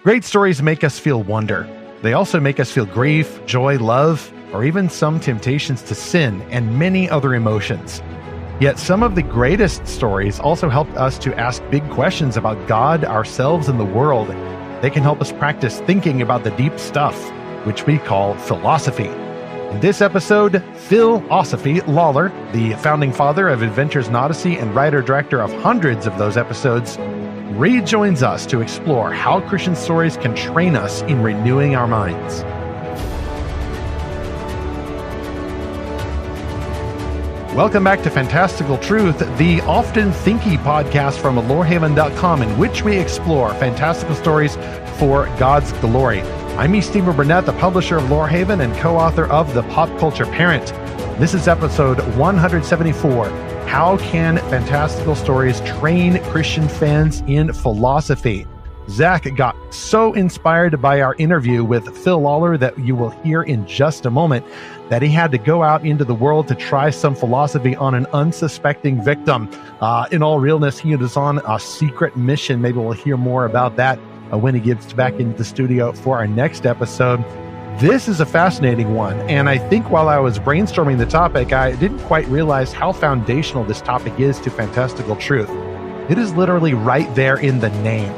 Great stories make us feel wonder. They also make us feel grief, joy, love, or even some temptations to sin and many other emotions. Yet some of the greatest stories also help us to ask big questions about God, ourselves, and the world. They can help us practice thinking about the deep stuff, which we call philosophy. In this episode, Phil Lollar, the founding father of Adventures in Odyssey and writer-director of hundreds of those episodes, rejoins us to explore how Christian stories can train us in renewing our minds. Welcome back to Fantastical Truth, the often thinky podcast from Lorehaven.com, in which we explore fantastical stories for God's glory. I'm Stephen Burnett, the publisher of Lorehaven and co-author of The Pop Culture Parent. This is episode 174. How can fantastical stories train Christian fans in philosophy? Zach got so inspired by our interview with Phil Lollar that you will hear in just a moment that he had to go out into the world to try some philosophy on an unsuspecting victim. In all realness, he was on a secret mission. Maybe we'll hear more about that when he gets back into the studio for our next episode. This is a fascinating one, and I think while I was brainstorming the topic, I didn't quite realize how foundational this topic is to Fantastical Truth. It is literally right there in the name.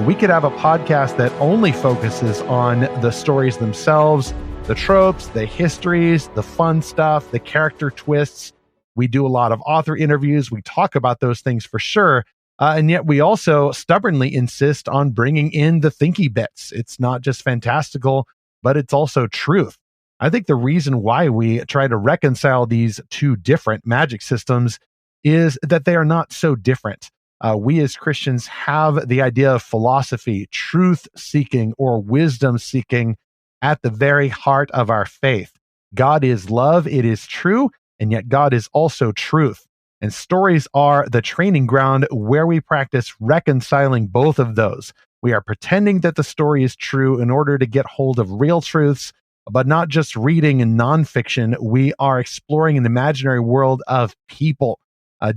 We could have a podcast that only focuses on the stories themselves, the tropes, the histories, the fun stuff, the character twists. We do a lot of author interviews. We talk about those things for sure. And yet we also stubbornly insist on bringing in the thinky bits. It's not just fantastical, but it's also truth. I think the reason why we try to reconcile these two different magic systems is that they are not so different. We as Christians have the idea of philosophy, truth-seeking, or wisdom-seeking at the very heart of our faith. God is love, it is true, and yet God is also truth. And stories are the training ground where we practice reconciling both of those. We are pretending that the story is true in order to get hold of real truths, but not just reading in nonfiction. We are exploring an imaginary world of people,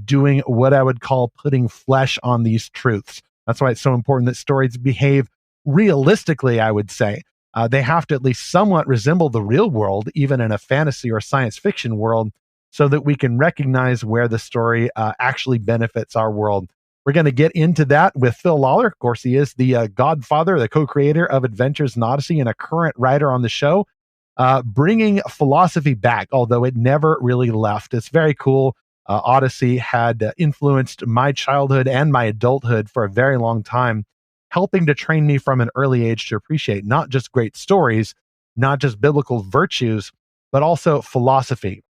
doing what I would call putting flesh on these truths. That's why it's so important that stories behave realistically, I would say. They have to at least somewhat resemble the real world, even in a fantasy or science fiction world, so that we can recognize where the story actually benefits our world. We're going to get into that with Phil Lollar. Of course, he is the godfather, the co-creator of Adventures in Odyssey, and a current writer on the show, bringing philosophy back, although it never really left. It's very cool. Odyssey had influenced my childhood and my adulthood for a very long time, helping to train me from an early age to appreciate not just great stories, not just biblical virtues, but also philosophy,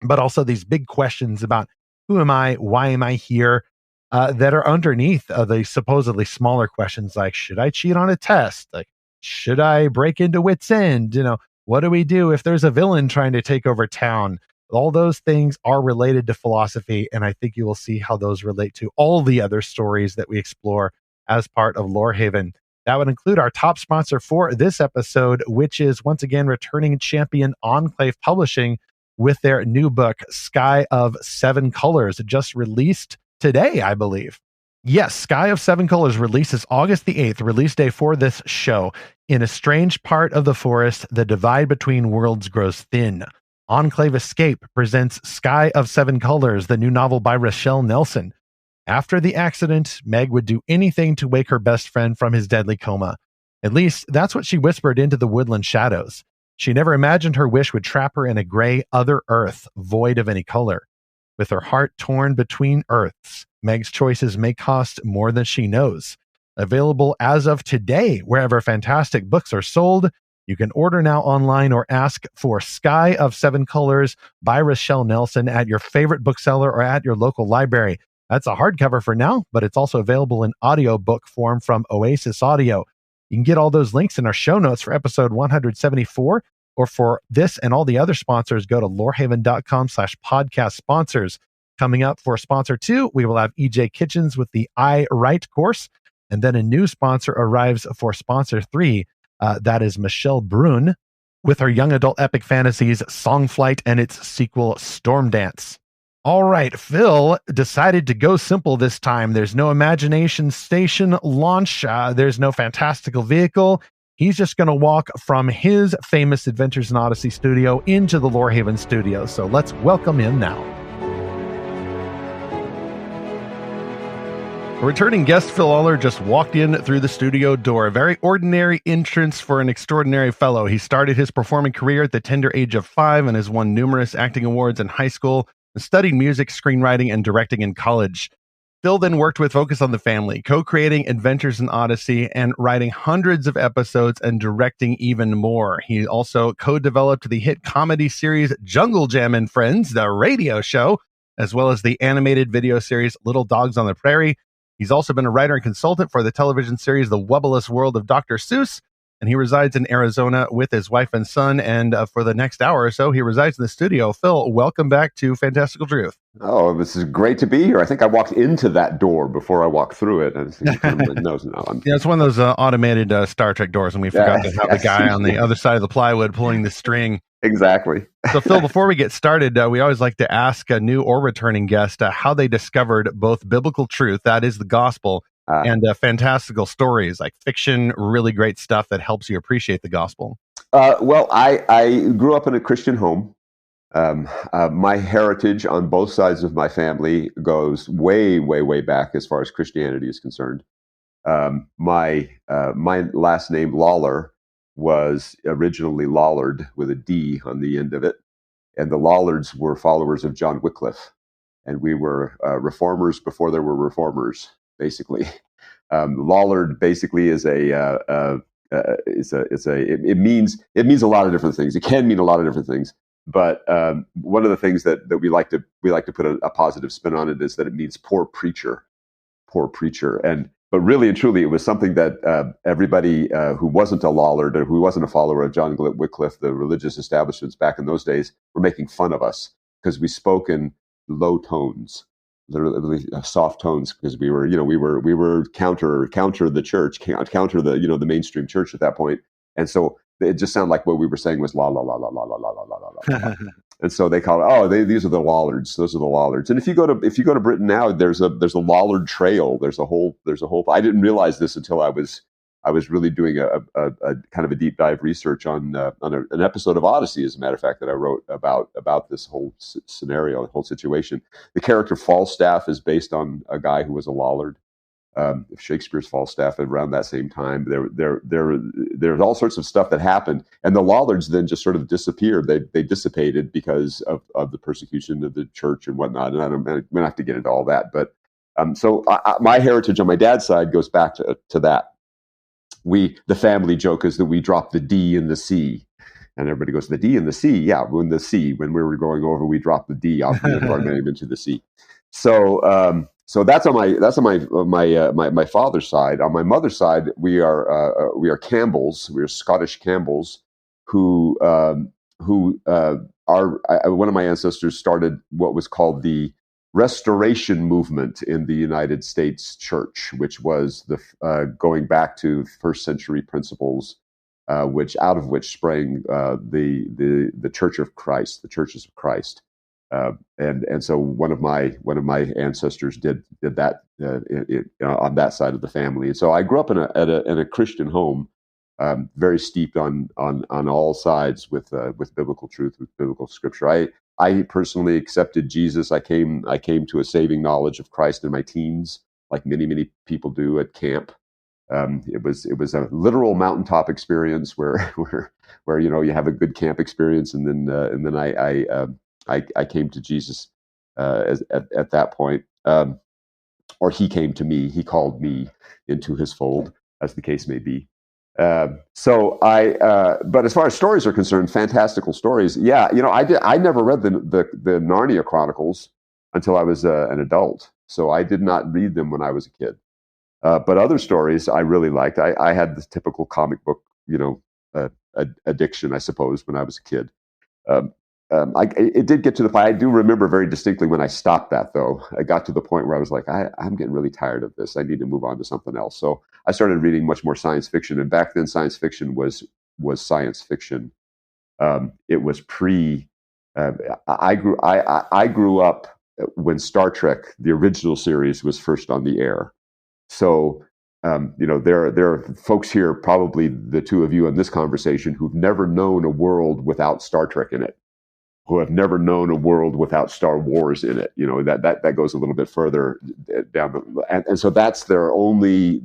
but also these big questions about who am I, why am I here, that are underneath the supposedly smaller questions like, should I cheat on a test? Like, should I break into Wit's End? What do we do if there's a villain trying to take over town? All those things are related to philosophy, and I think you will see how those relate to all the other stories that we explore as part of Lorehaven. That would include our top sponsor for this episode, which is once again returning champion Enclave Publishing with their new book, Sky of Seven Colors, just released today, I believe. Yes, Sky of Seven Colors releases August the 8th, release day for this show. In a strange part of the forest, the divide between worlds grows thin. Enclave Escape presents Sky of Seven Colors, the new novel by Rochelle Nelson. After the accident, Meg would do anything to wake her best friend from his deadly coma. At least, that's what she whispered into the woodland shadows. She never imagined her wish would trap her in a gray other earth, void of any color. With her heart torn between earths, Meg's choices may cost more than she knows. Available as of today, wherever fantastic books are sold. You can order now online or ask for Sky of Seven Colors by Rochelle Nelson at your favorite bookseller or at your local library. That's a hardcover for now, but it's also available in audiobook form from Oasis Audio. You can get all those links in our show notes for episode 174, or for this and all the other sponsors, go to lorehaven.com/podcast sponsors. Coming up for sponsor 2, we will have EJ Kitchens with the I Write course, and then a new sponsor arrives for sponsor 3. That is Michelle Brun with her young adult epic fantasies Songflight and its sequel Storm Dance. All right, Phil decided to go simple this time. There's no imagination station launch. There's no fantastical vehicle. He's just going to walk from his famous Adventures in Odyssey studio into the Lorehaven studio. So let's welcome him now. Returning guest Phil Lollar just walked in through the studio door. A very ordinary entrance for an extraordinary fellow. He started his performing career at the tender age of 5 and has won numerous acting awards in high school and studied music, screenwriting, and directing in college. Phil then worked with Focus on the Family, co-creating Adventures in Odyssey and writing hundreds of episodes and directing even more. He also co-developed the hit comedy series Jungle Jam and Friends, the radio show, as well as the animated video series Little Dogs on the Prairie. He's also been a writer and consultant for the television series The Wubbulous World of Dr. Seuss, and he resides in Arizona with his wife and son, and for the next hour or so, he resides in the studio. Phil, welcome back to Fantastical Truth. Oh, this is great to be here. I think I walked into that door before I walked through it. And it's one of those automated Star Trek doors, and we forgot to have the guy on the other side of the plywood pulling the string. Exactly. So, Phil, before we get started, we always like to ask a new or returning guest how they discovered both biblical truth, that is the gospel, and fantastical stories like fiction, really great stuff that helps you appreciate the gospel. Well, I grew up in a Christian home. My heritage on both sides of my family goes way, way, way back as far as Christianity is concerned. My last name, Lollar, was originally Lollard with a D on the end of it. And the Lollards were followers of John Wycliffe. And we were reformers before there were reformers, basically. Lollard basically is it means a lot of different things. It can mean a lot of different things. But one of the things that we like to put a positive spin on it is that it means poor preacher. But really and truly, it was something that everybody who wasn't a Lollard or who wasn't a follower of John Wycliffe, the religious establishments back in those days, were making fun of us because we spoke in low tones, literally soft tones, because we were counter the church, counter the mainstream church at that point, and so it just sounded like what we were saying was la la la la la la la la la la. And so they call it, these are the Lollards. Those are the Lollards. And if you go to Britain now, there's a Lollard Trail. There's a whole. I didn't realize this until I was really doing a kind of a deep dive research on an episode of Odyssey, as a matter of fact, that I wrote about this whole scenario, the whole situation. The character Falstaff is based on a guy who was a Lollard. Shakespeare's Falstaff around that same time. There's all sorts of stuff that happened, and the Lollards then just sort of disappeared. They dissipated because of the persecution of the church and whatnot. And I don't have to get into all that, but my heritage on my dad's side goes back to that. The family joke is that we dropped the D in the C. And everybody goes, the D in the C? Yeah, when we were going over, we dropped the D off our name into the C. So that's on my father's side. On my mother's side, we are Campbells. We are Scottish Campbells, who are one of my ancestors started what was called the Restoration Movement in the United States Church, which was going back to first century principles, which sprang the Church of Christ, the Churches of Christ. And so one of my ancestors did that on that side of the family, and so I grew up in a Christian home, very steeped on all sides with biblical truth, with biblical scripture. I personally accepted Jesus. I came to a saving knowledge of Christ in my teens, like many people do at camp. It was a literal mountaintop experience where you have a good camp experience, and then I came to Jesus at that point, or he came to me. He called me into his fold, as the case may be. But as far as stories are concerned, fantastical stories. Yeah, I never read the Narnia Chronicles until I was an adult, so I did not read them when I was a kid. But other stories I really liked. I had the typical comic book, addiction, I suppose, when I was a kid. It did get to the point. I do remember very distinctly when I stopped that, though. I got to the point where I was like, I'm getting really tired of this. I need to move on to something else. So I started reading much more science fiction. And back then, science fiction was science fiction. It was pre. I grew up when Star Trek, the original series, was first on the air. So, there are folks here, probably the two of you in this conversation, who've never known a world without Star Trek in it, who have never known a world without Star Wars in it. That goes a little bit further down, and so that's their only,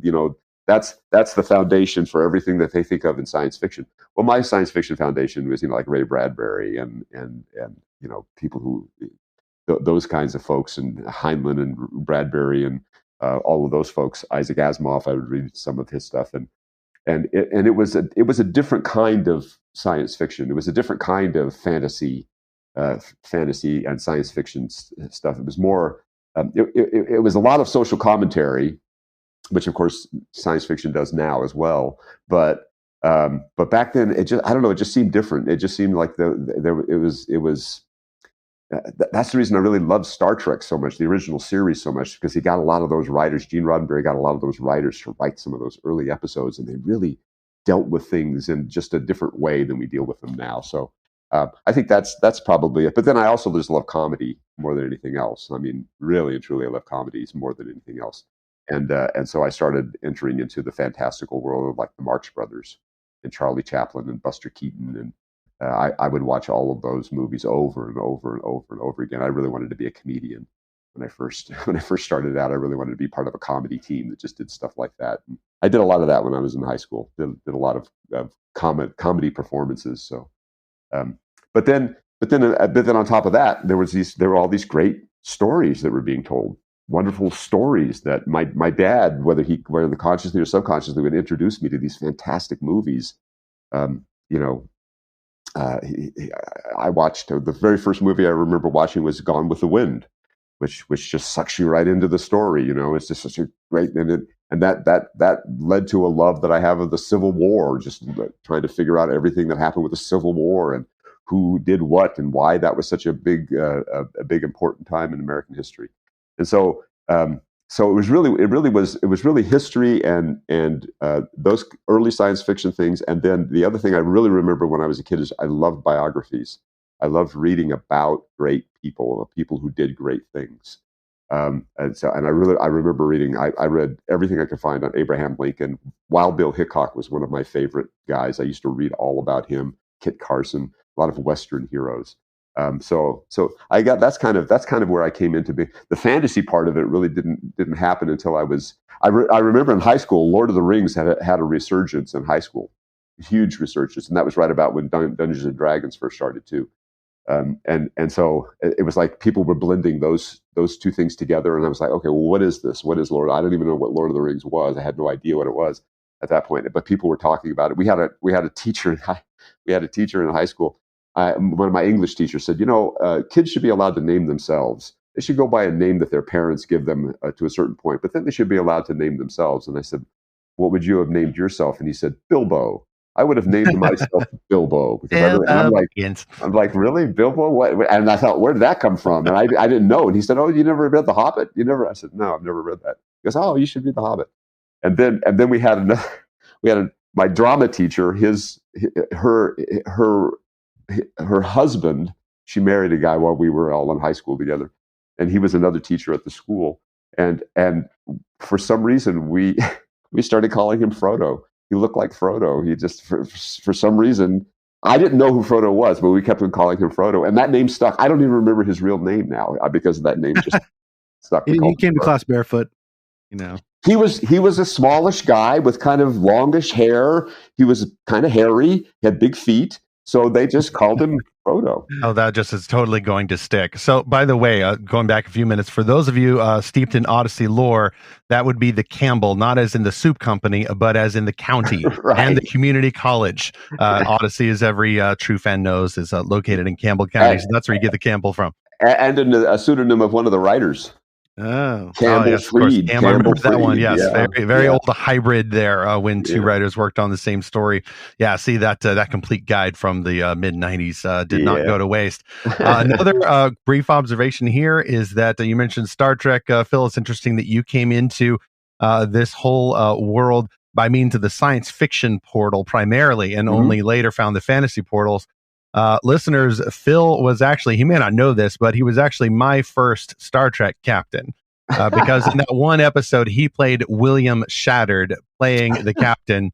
that's the foundation for everything that they think of in science fiction. Well, my science fiction foundation was, like Ray Bradbury and people who, those kinds of folks, and Heinlein and Bradbury and all of those folks. Isaac Asimov, I would read some of his stuff, and it was a different kind of science fiction. It was a different kind of fantasy and science fiction stuff. It was more. It was a lot of social commentary, which of course science fiction does now as well. But back then, it just seemed different. It just seemed like it was. That's the reason I really loved Star Trek so much, the original series so much, because he got a lot of those writers. Gene Roddenberry got a lot of those writers to write some of those early episodes, and they really dealt with things in just a different way than we deal with them now. So I think that's probably it. But then I also just love comedy more than anything else. I mean, really and truly, I love comedies more than anything else. And so I started entering into the fantastical world of like the Marx Brothers and Charlie Chaplin and Buster Keaton, and I would watch all of those movies over and over and over and over again. I really wanted to be a comedian when I first started out. I really wanted to be part of a comedy team that just did stuff like that. And I did a lot of that when I was in high school. Did a lot of comedy performances. So, but then on top of that, there were all these great stories that were being told. Wonderful stories that my dad, whether consciously or subconsciously, would introduce me to these fantastic movies. I watched the very first movie I remember watching was Gone with the Wind, which just sucks you right into the story. It's just such a great, and that led to a love that I have of the Civil War, just trying to figure out everything that happened with the Civil War and who did what and why that was such a big important time in American history. And so it was really history and those early science fiction things. And then the other thing I really remember when I was a kid is I loved biographies. I loved reading about great people who did great things. And I remember reading. I read everything I could find on Abraham Lincoln. Wild Bill Hickok was one of my favorite guys. I used to read all about him. Kit Carson, a lot of Western heroes. So that's kind of where I came into the fantasy part of it. Really didn't happen until I remember in high school, Lord of the Rings had a resurgence in high school, huge resurgence, and that was right about when Dungeons and Dragons first started too. And so it was like people were blending those two things together, and I was like, okay, well, what is this? What is Lord? I don't even know what Lord of the Rings was. I had no idea what it was at that point, but people were talking about it. We had a teacher in high school. One of my English teachers said, kids should be allowed to name themselves. They should go by a name that their parents give them to a certain point, but then they should be allowed to name themselves. And I said, what would you have named yourself? And he said, Bilbo. I would have named myself Bilbo because I'm like, really, Bilbo? What? And I thought, where did that come from? And I didn't know. And he said, oh, you never read The Hobbit? You never? I said, no, I've never read that. He goes, oh, you should read The Hobbit. And then we had my drama teacher. Her husband, she married a guy while we were all in high school together, and he was another teacher at the school. And for some reason, we started calling him Frodo. He looked like Frodo. He just, for some reason, I didn't know who Frodo was, but we kept on calling him Frodo, and that name stuck. I don't even remember his real name now because that name just stuck. He came to class barefoot, He was a smallish guy with kind of longish hair. He was kind of hairy. He had big feet. So they just called him Frodo. Oh, that just is totally going to stick. So, by the way, going back a few minutes, for those of you steeped in Odyssey lore, that would be the Campbell, not as in the soup company, but as in the county right. And the community college. Odyssey, as every true fan knows, is located in Campbell County. So that's where you get the Campbell from. And a pseudonym of one of the writers. Oh, Campbell Freed. Campbell, I remember that one. Yes, yeah. very old hybrid there. When two writers worked on the same story. Yeah, see that complete guide from the mid '90s did not go to waste. Another brief observation here is that you mentioned Star Trek, Phil. It's interesting that you came into this whole world by means of the science fiction portal primarily, and only later found the fantasy portals. Listeners, Phil was actually, he may not know this, but he was actually my first Star Trek captain. Because in that one episode, he played William Shattered, playing the captain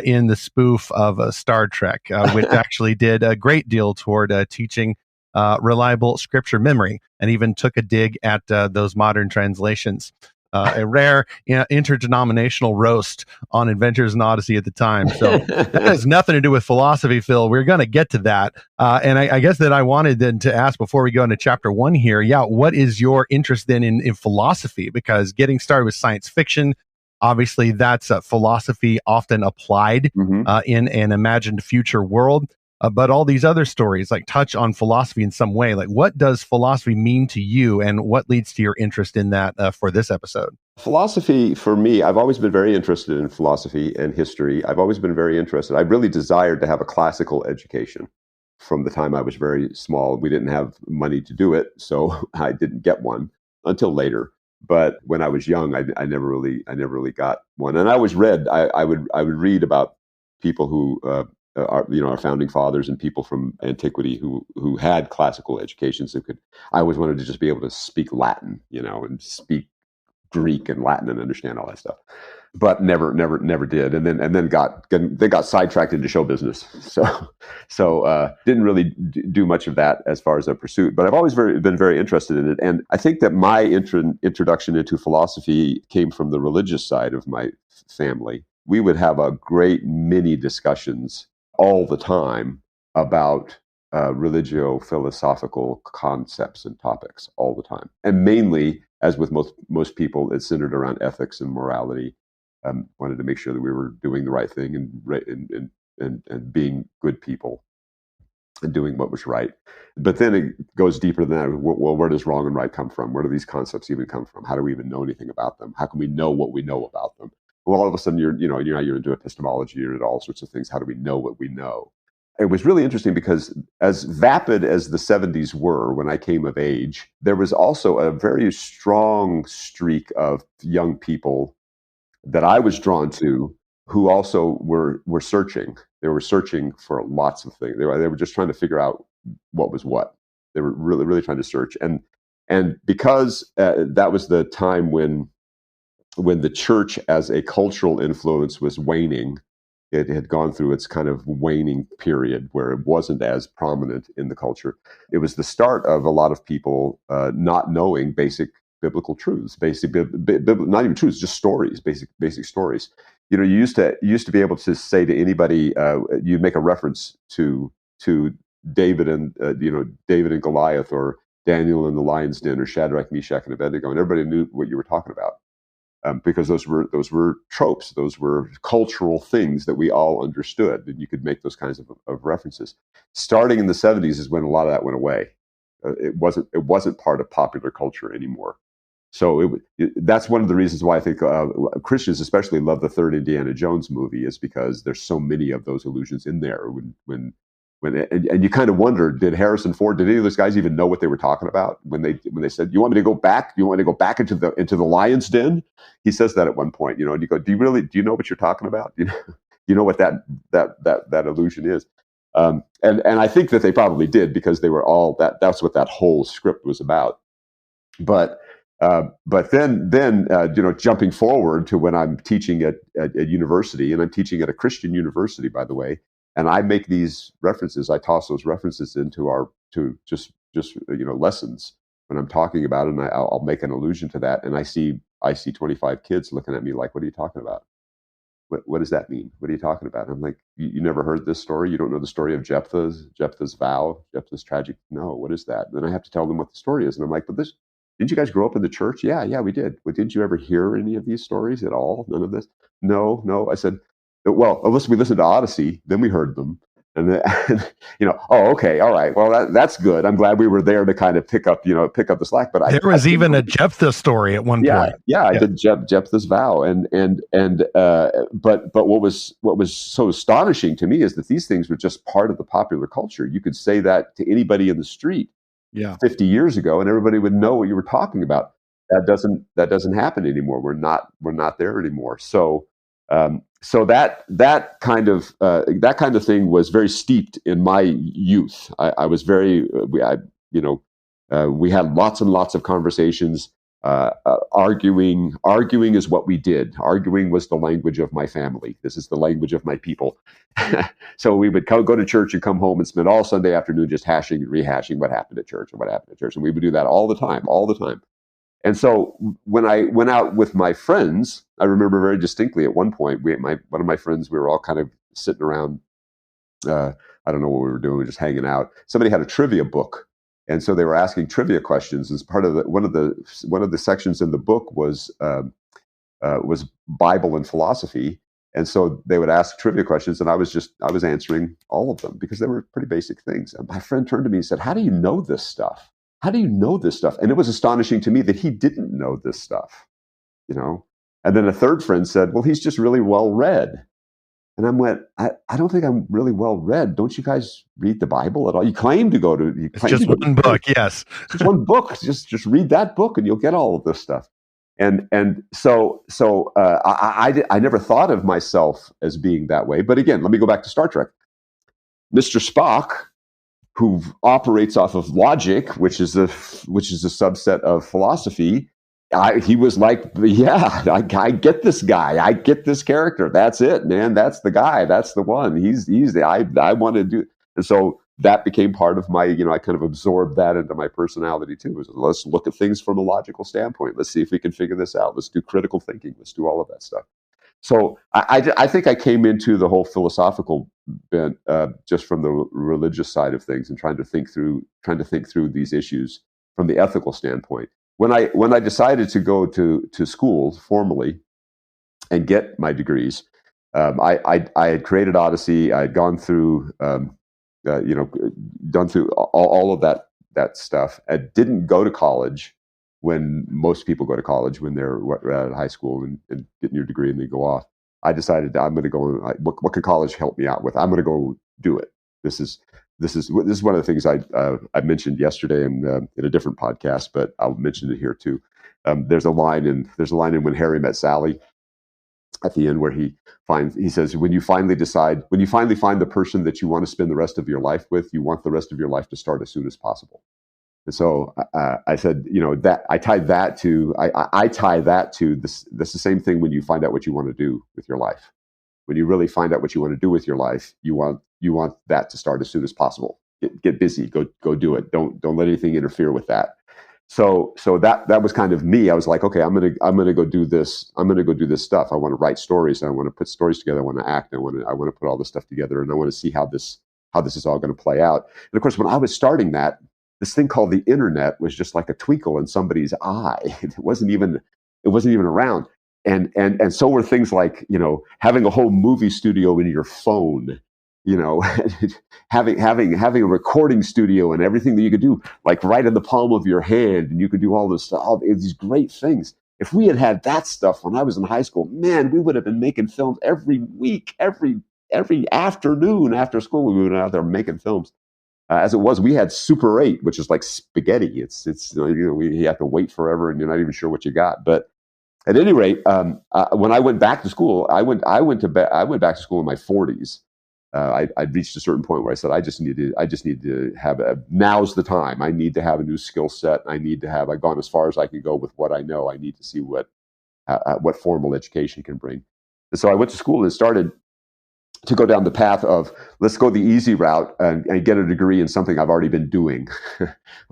in the spoof of Star Trek, which actually did a great deal toward teaching reliable scripture memory, and even took a dig at those modern translations. A rare interdenominational roast on Adventures in Odyssey at the time. So that has nothing to do with philosophy, Phil. We're going to get to that. And I guess that I wanted then to ask before we go into chapter 1 here, what is your interest then in philosophy? Because getting started with science fiction, obviously that's philosophy often applied in an imagined future world. But all these other stories like touch on philosophy in some way. Like, what does philosophy mean to you, and what leads to your interest in that for this episode? Philosophy, for me, I've always been very interested in philosophy and history. I've always been very interested. I really desired to have a classical education from the time I was very small. We didn't have money to do it, so I didn't get one until later. But when I was young, I never really got one. And I always read. I would read about people who our founding fathers and people from antiquity who had classical educations who could. I always wanted to just be able to speak Latin, and speak Greek and Latin and understand all that stuff, but never did. And then got sidetracked into show business. So didn't really do much of that as far as a pursuit. But I've always been very interested in it. And I think that my introduction into philosophy came from the religious side of my family. We would have a great many discussions all the time about religio-philosophical concepts and topics all the time. And mainly, as with most people, it's centered around ethics and morality. Wanted to make sure that we were doing the right thing and being good people and doing what was right. But then it goes deeper than that. Well, where does wrong and right come from? Where do these concepts even come from? How do we even know anything about them? How can we know what we know about them? Well, all of a sudden you're into epistemology, you're into all sorts of things. How do we know what we know? It was really interesting because as vapid as the 70s were when I came of age, there was also a very strong streak of young people that I was drawn to who also were searching. They were searching for lots of things. They were just trying to figure out what was what. They were really, really trying to search. And because that was the time when the church as a cultural influence was waning. It had gone through its kind of waning period where it wasn't as prominent in the culture. It was the start of a lot of people not knowing basic biblical truths, not even truths, just stories, basic stories. You used to be able to say to anybody, you'd make a reference to David and David and Goliath, or Daniel in the lion's den, or Shadrach, Meshach, and Abednego, and everybody knew what you were talking about. Because those were tropes, those were cultural things that we all understood, and you could make those kinds of references. Starting in the 70s is when a lot of that went away. It wasn't part of popular culture anymore. So that's one of the reasons why I think Christians especially love the third Indiana Jones movie, is because there's so many of those allusions in there. And you kind of wonder, did Harrison Ford, did any of those guys even know what they were talking about when they said, "You want me to go back? You want me to go back into the lion's den?" He says that at one point, and you go, "Do you know what you're talking about? You know what that allusion is?" And I think that they probably did, because they were all that's what that whole script was about. But then jumping forward to when I'm teaching at university, and I'm teaching at a Christian university, by the way. And I make these references. I toss those references into just lessons when I'm talking about it, and I'll make an allusion to that. And I see 25 kids looking at me like, "What are you talking about? What does that mean? What are you talking about?" And I'm like, you never heard this story? You don't know the story of Jephthah's vow, Jephthah's tragic? No, what is that? And then I have to tell them what the story is. And I'm like, "But didn't you guys grow up in the church?" Yeah, we did. But didn't you ever hear any of these stories at all? None of this? No. I said, "Well, unless we listened to Odyssey, then we heard them." And oh, okay, all right. Well, that's good. I'm glad we were there to kind of pick up the slack. But there was even a Jephthah story at one point. Yeah, I did Jephthah's vow, but what was so astonishing to me is that these things were just part of the popular culture. You could say that to anybody in the street 50 years ago, and everybody would know what you were talking about. That doesn't happen anymore. We're not there anymore. So So that kind of thing was very steeped in my youth. I was very, we had lots and lots of conversations. Arguing is what we did. Arguing was the language of my family. This is the language of my people. So we would go to church and come home and spend all Sunday afternoon just hashing and rehashing what happened at church and what happened at church. And we would do that all the time. And so when I went out with my friends, I remember very distinctly at one point, one of my friends, we were all kind of sitting around. I don't know what we were doing, we were just hanging out. Somebody had a trivia book, and so they were asking trivia questions. As part of one of the sections in the book was Bible and philosophy, and so they would ask trivia questions, and I was answering all of them because they were pretty basic things. And my friend turned to me and said, "How do you know this stuff? How do you know this stuff?" And it was astonishing to me that he didn't know this stuff, And then a third friend said, "Well, he's just really well read." And I went, I don't think I'm really well read. Don't you guys read the Bible at all? You claim to go to. It's just one book, yes. Just one book. Just read that book, and you'll get all of this stuff. And so I never thought of myself as being that way. But again, let me go back to Star Trek. Mr. Spock, who operates off of logic, which is a subset of philosophy, he was like, yeah, I get this guy. I get this character. That's it, man. That's the guy. That's the one. He's the, I want to do. And so that became part of my, I kind of absorbed that into my personality too. It was, let's look at things from a logical standpoint. Let's see if we can figure this out. Let's do critical thinking. Let's do all of that stuff. So I think I came into the whole philosophical bent just from the religious side of things and trying to think through these issues from the ethical standpoint. When I decided to go to school formally and get my degrees, I had created Odyssey. I had gone through done through all of that stuff. I didn't go to college when most people go to college when they're at high school and getting your degree and they go off. I decided I'm going to go. What can college help me out with? I'm going to go do it. This is one of the things I mentioned yesterday in a different podcast, but I'll mention it here too. There's a line in When Harry Met Sally at the end where he says, when you finally find the person that you want to spend the rest of your life with, you want the rest of your life to start as soon as possible. And so I said, that I tie that to this. That's the same thing when you find out what you want to do with your life. When you really find out what you want to do with your life, you want that to start as soon as possible. Get busy, go do it. Don't let anything interfere with that. So that was kind of me. I was like, okay, I'm gonna go do this. I'm gonna go do this stuff. I want to write stories. I want to put stories together. I want to act. I want to put all this stuff together, and I want to see how this is all going to play out. And of course, when I was starting that, this thing called the internet was just like a twinkle in somebody's eye. It wasn't even around. And so were things like, having a whole movie studio in your phone, having a recording studio and everything that you could do, like right in the palm of your hand, and you could do all this stuff, all these great things. If we had that stuff when I was in high school, man, we would have been making films every week, every afternoon after school. We would have been out there making films. As it was, we had Super 8, which is like spaghetti. It's you have to wait forever, and you're not even sure what you got. But at any rate, when I went back to school, I went back to school in my 40s. I'd reached a certain point where I said, I just need to have now's the time. I need to have a new skill set. I've gone as far as I can go with what I know. I need to see what formal education can bring. And so I went to school and started to go down the path of, let's go the easy route and get a degree in something I've already been doing.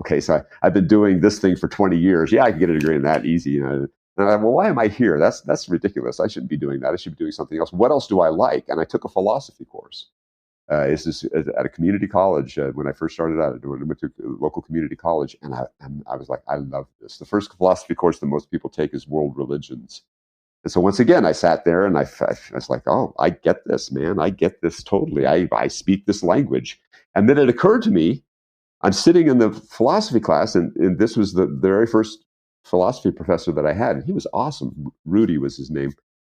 Okay, so I've been doing this thing for 20 years. Yeah, I can get a degree in that easy. And well, why am I here? That's ridiculous. I shouldn't be doing that. I should be doing something else. What else do I like? And I took a philosophy course. This is at a community college when I first started out. I went to a local community college, and I was like, I love this. The first philosophy course that most people take is world religions. And so once again, I sat there and I was like, oh, I get this, man. I get this totally. I speak this language. And then it occurred to me, I'm sitting in the philosophy class, and this was the very first philosophy professor that I had. And he was awesome. Rudy was his name.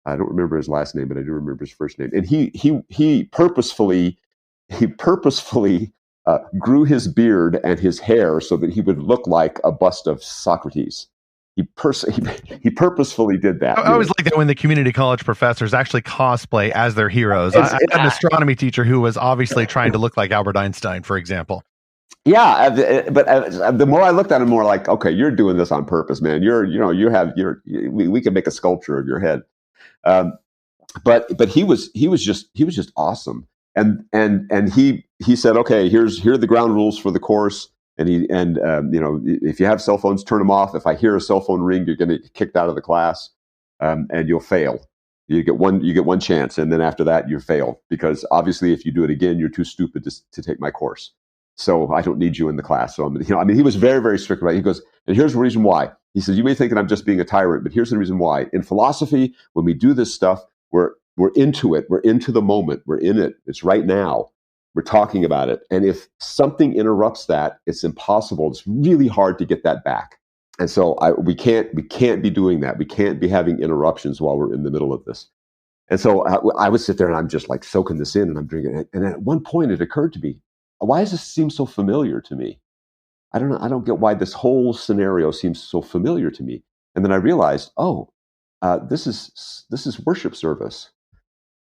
I don't remember his last name, but I do remember his first name. And he purposefully grew his beard and his hair so that he would look like a bust of Socrates. he purposefully did that. I always like that when the community college professors actually cosplay as their heroes. I had an astronomy teacher who was obviously trying to look like Albert Einstein, for example. Yeah, but the more I looked at him, more like, okay, you're doing this on purpose, man. We can make a sculpture of your head. But he was just awesome. And he said, okay, here are the ground rules for the course. And if you have cell phones, turn them off. If I hear a cell phone ring, you're going to get kicked out of the class, and you'll fail. You get one chance, and then after that, you fail, because obviously, if you do it again, you're too stupid to take my course. So I don't need you in the class. So he was very, very strict about it. He goes, and here's the reason why. He says, you may think that I'm just being a tyrant, but here's the reason why. In philosophy, when we do this stuff, we're into it. We're into the moment. We're in it. It's right now. We're talking about it. And if something interrupts that, it's impossible. It's really hard to get that back. And so we can't be doing that. We can't be having interruptions while we're in the middle of this. And so I would sit there and I'm just like soaking this in, and I'm drinking it. And at one point it occurred to me, why does this seem so familiar to me? I don't know. I don't get why this whole scenario seems so familiar to me. And then I realized, this is worship service.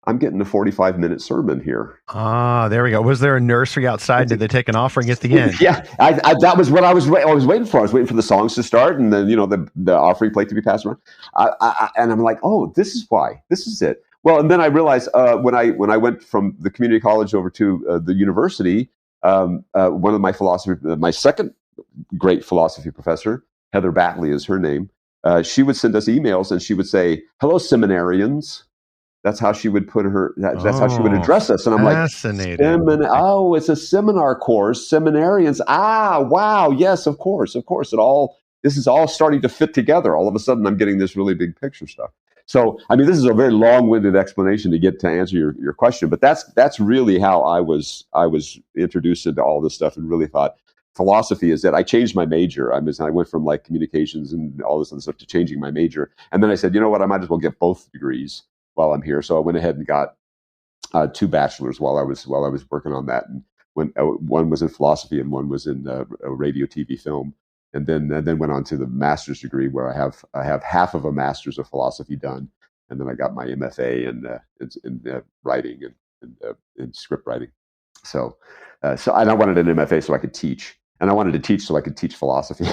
I'm getting a 45-minute sermon here. Ah, there we go. Was there a nursery outside? Did they take an offering at the end? Yeah, that was what I was waiting for. I was waiting for the songs to start, and then the offering plate to be passed around. And I'm like, oh, this is why. This is it. Well, and then I realized when I went from the community college over to the university, one of my second great philosophy professor, Heather Batley is her name. She would send us emails, and she would say, "Hello, seminarians." That's how she would put her. That's how she would address us. And I'm like, it's a seminar course. Seminarians. Ah, wow. Yes, of course. This is all starting to fit together. All of a sudden, I'm getting this really big picture stuff. So, I mean, this is a very long-winded explanation to get to answer your question, but that's really how I was introduced into all this stuff, and really thought philosophy is that I changed my major. I went from like communications and all this other stuff to changing my major, and then I said, you know what, I might as well get both degrees while I'm here. So I went ahead and got 2 bachelors while I was working on that. And one was in philosophy and one was in radio, TV, film, and then went on to the master's degree, where I have half of a master's of philosophy done, and then I got my MFA in writing and script writing. So and I wanted an MFA so I could teach, and I wanted to teach so I could teach philosophy.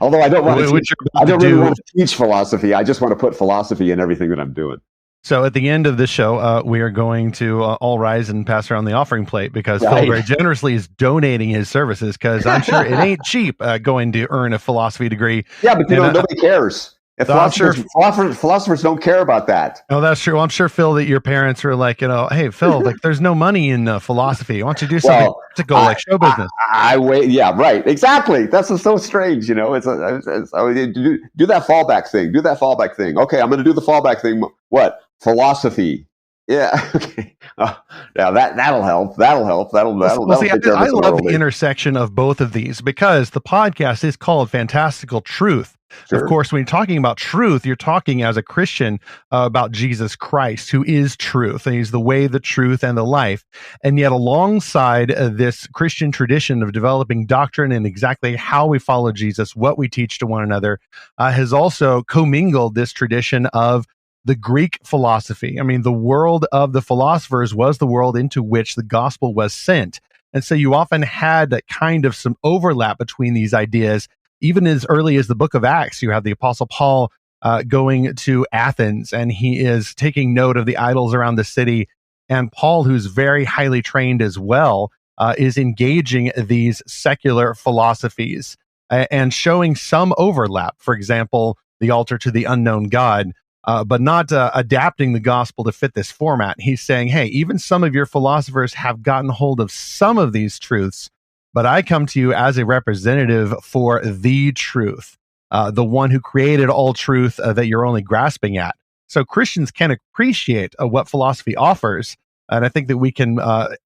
Although I don't want to. I don't really want to teach philosophy. I just want to put philosophy in everything that I'm doing. So at the end of this show, we are going to all rise and pass around the offering plate, because Phil very generously is donating his services, because I'm sure it ain't cheap going to earn a philosophy degree. Yeah, but nobody cares. Philosophers don't care about that. Oh, that's true. Well, I'm sure, Phil, that your parents were like, hey, Phil, like, there's no money in philosophy. Why don't you do something practical, like show business? Yeah, right. Exactly. That's so strange. Do that fallback thing. Do that fallback thing. Okay, I'm going to do the fallback thing. What? Philosophy. Yeah. Okay. Yeah, that'll help. That'll see, I love the intersection of both of these, because the podcast is called Fantastical Truth. Sure. Of course, when you're talking about truth, you're talking as a Christian about Jesus Christ, who is truth, and he's the way, the truth, and the life. And yet, alongside this Christian tradition of developing doctrine and exactly how we follow Jesus, what we teach to one another, has also commingled this tradition of the Greek philosophy. I mean, the world of the philosophers was the world into which the gospel was sent. And so you often had that kind of some overlap between these ideas. Even as early as the book of Acts, you have the Apostle Paul going to Athens, and he is taking note of the idols around the city. And Paul, who's very highly trained as well, is engaging these secular philosophies and showing some overlap. For example, the altar to the unknown God, but not adapting the gospel to fit this format. He's saying, hey, even some of your philosophers have gotten hold of some of these truths, but I come to you as a representative for the truth, the one who created all truth that you're only grasping at. So Christians can appreciate what philosophy offers, and I think that we can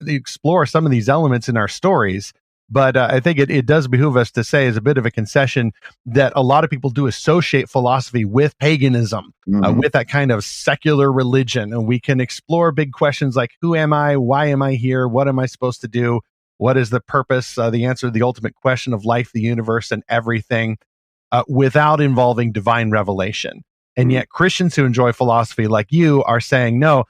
explore some of these elements in our stories. But I think it does behoove us to say, as a bit of a concession, that a lot of people do associate philosophy with paganism, with that kind of secular religion. And we can explore big questions like, who am I? Why am I here? What am I supposed to do? What is the purpose? The answer to the ultimate question of life, the universe, and everything. without involving divine revelation. And yet Christians who enjoy philosophy like you are saying, no,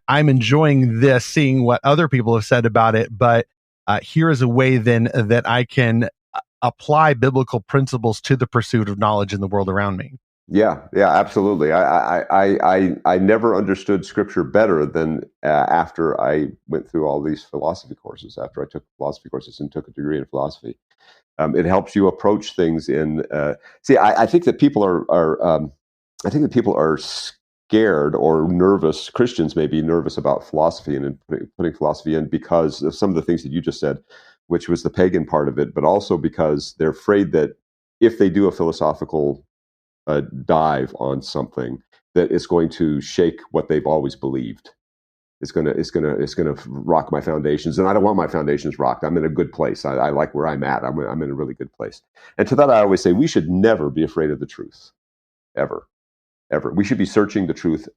I'm enjoying this, seeing what other people have said about it, but here is a way then that I can apply biblical principles to the pursuit of knowledge in the world around me. Yeah, absolutely. I never understood Scripture better than after I went through all these philosophy courses. After I took philosophy courses and took a degree in philosophy, it helps you approach things in. I think that people I think that people are scared or nervous. Christians may be nervous about philosophy and putting philosophy in because of some of the things that you just said, which was the pagan part of it, but also because they're afraid that if they do a philosophical dive on something, that it's going to shake what they've always believed. It's gonna rock my foundations, and I don't want my foundations rocked. I'm in a good place. I like where I'm at. I'm in a really good place. And to that, I always say we should never be afraid of the truth, ever. We should be searching the truth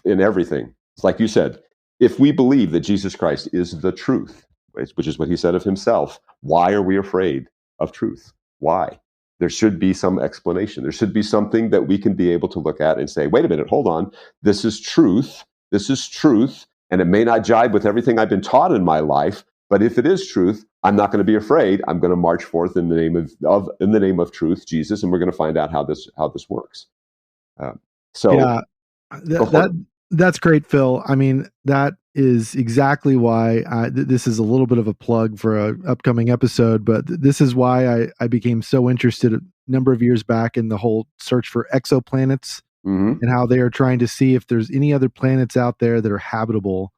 in everything. It's like you said, if we believe that Jesus Christ is the truth, which is what he said of himself, why are we afraid of truth? Why? There should be some explanation. There should be something that we can be able to look at and say, wait a minute, hold on. This is truth. This is truth. And it may not jibe with everything I've been taught in my life, but if it is truth, I'm not going to be afraid. I'm going to march forth in the name of truth, Jesus, and we're going to find out how this works. That's great, Phil. I mean, that is exactly why this is a little bit of a plug for an upcoming episode, but this is why I became so interested a number of years back in the whole search for exoplanets and how they are trying to see if there's any other planets out there that are habitable,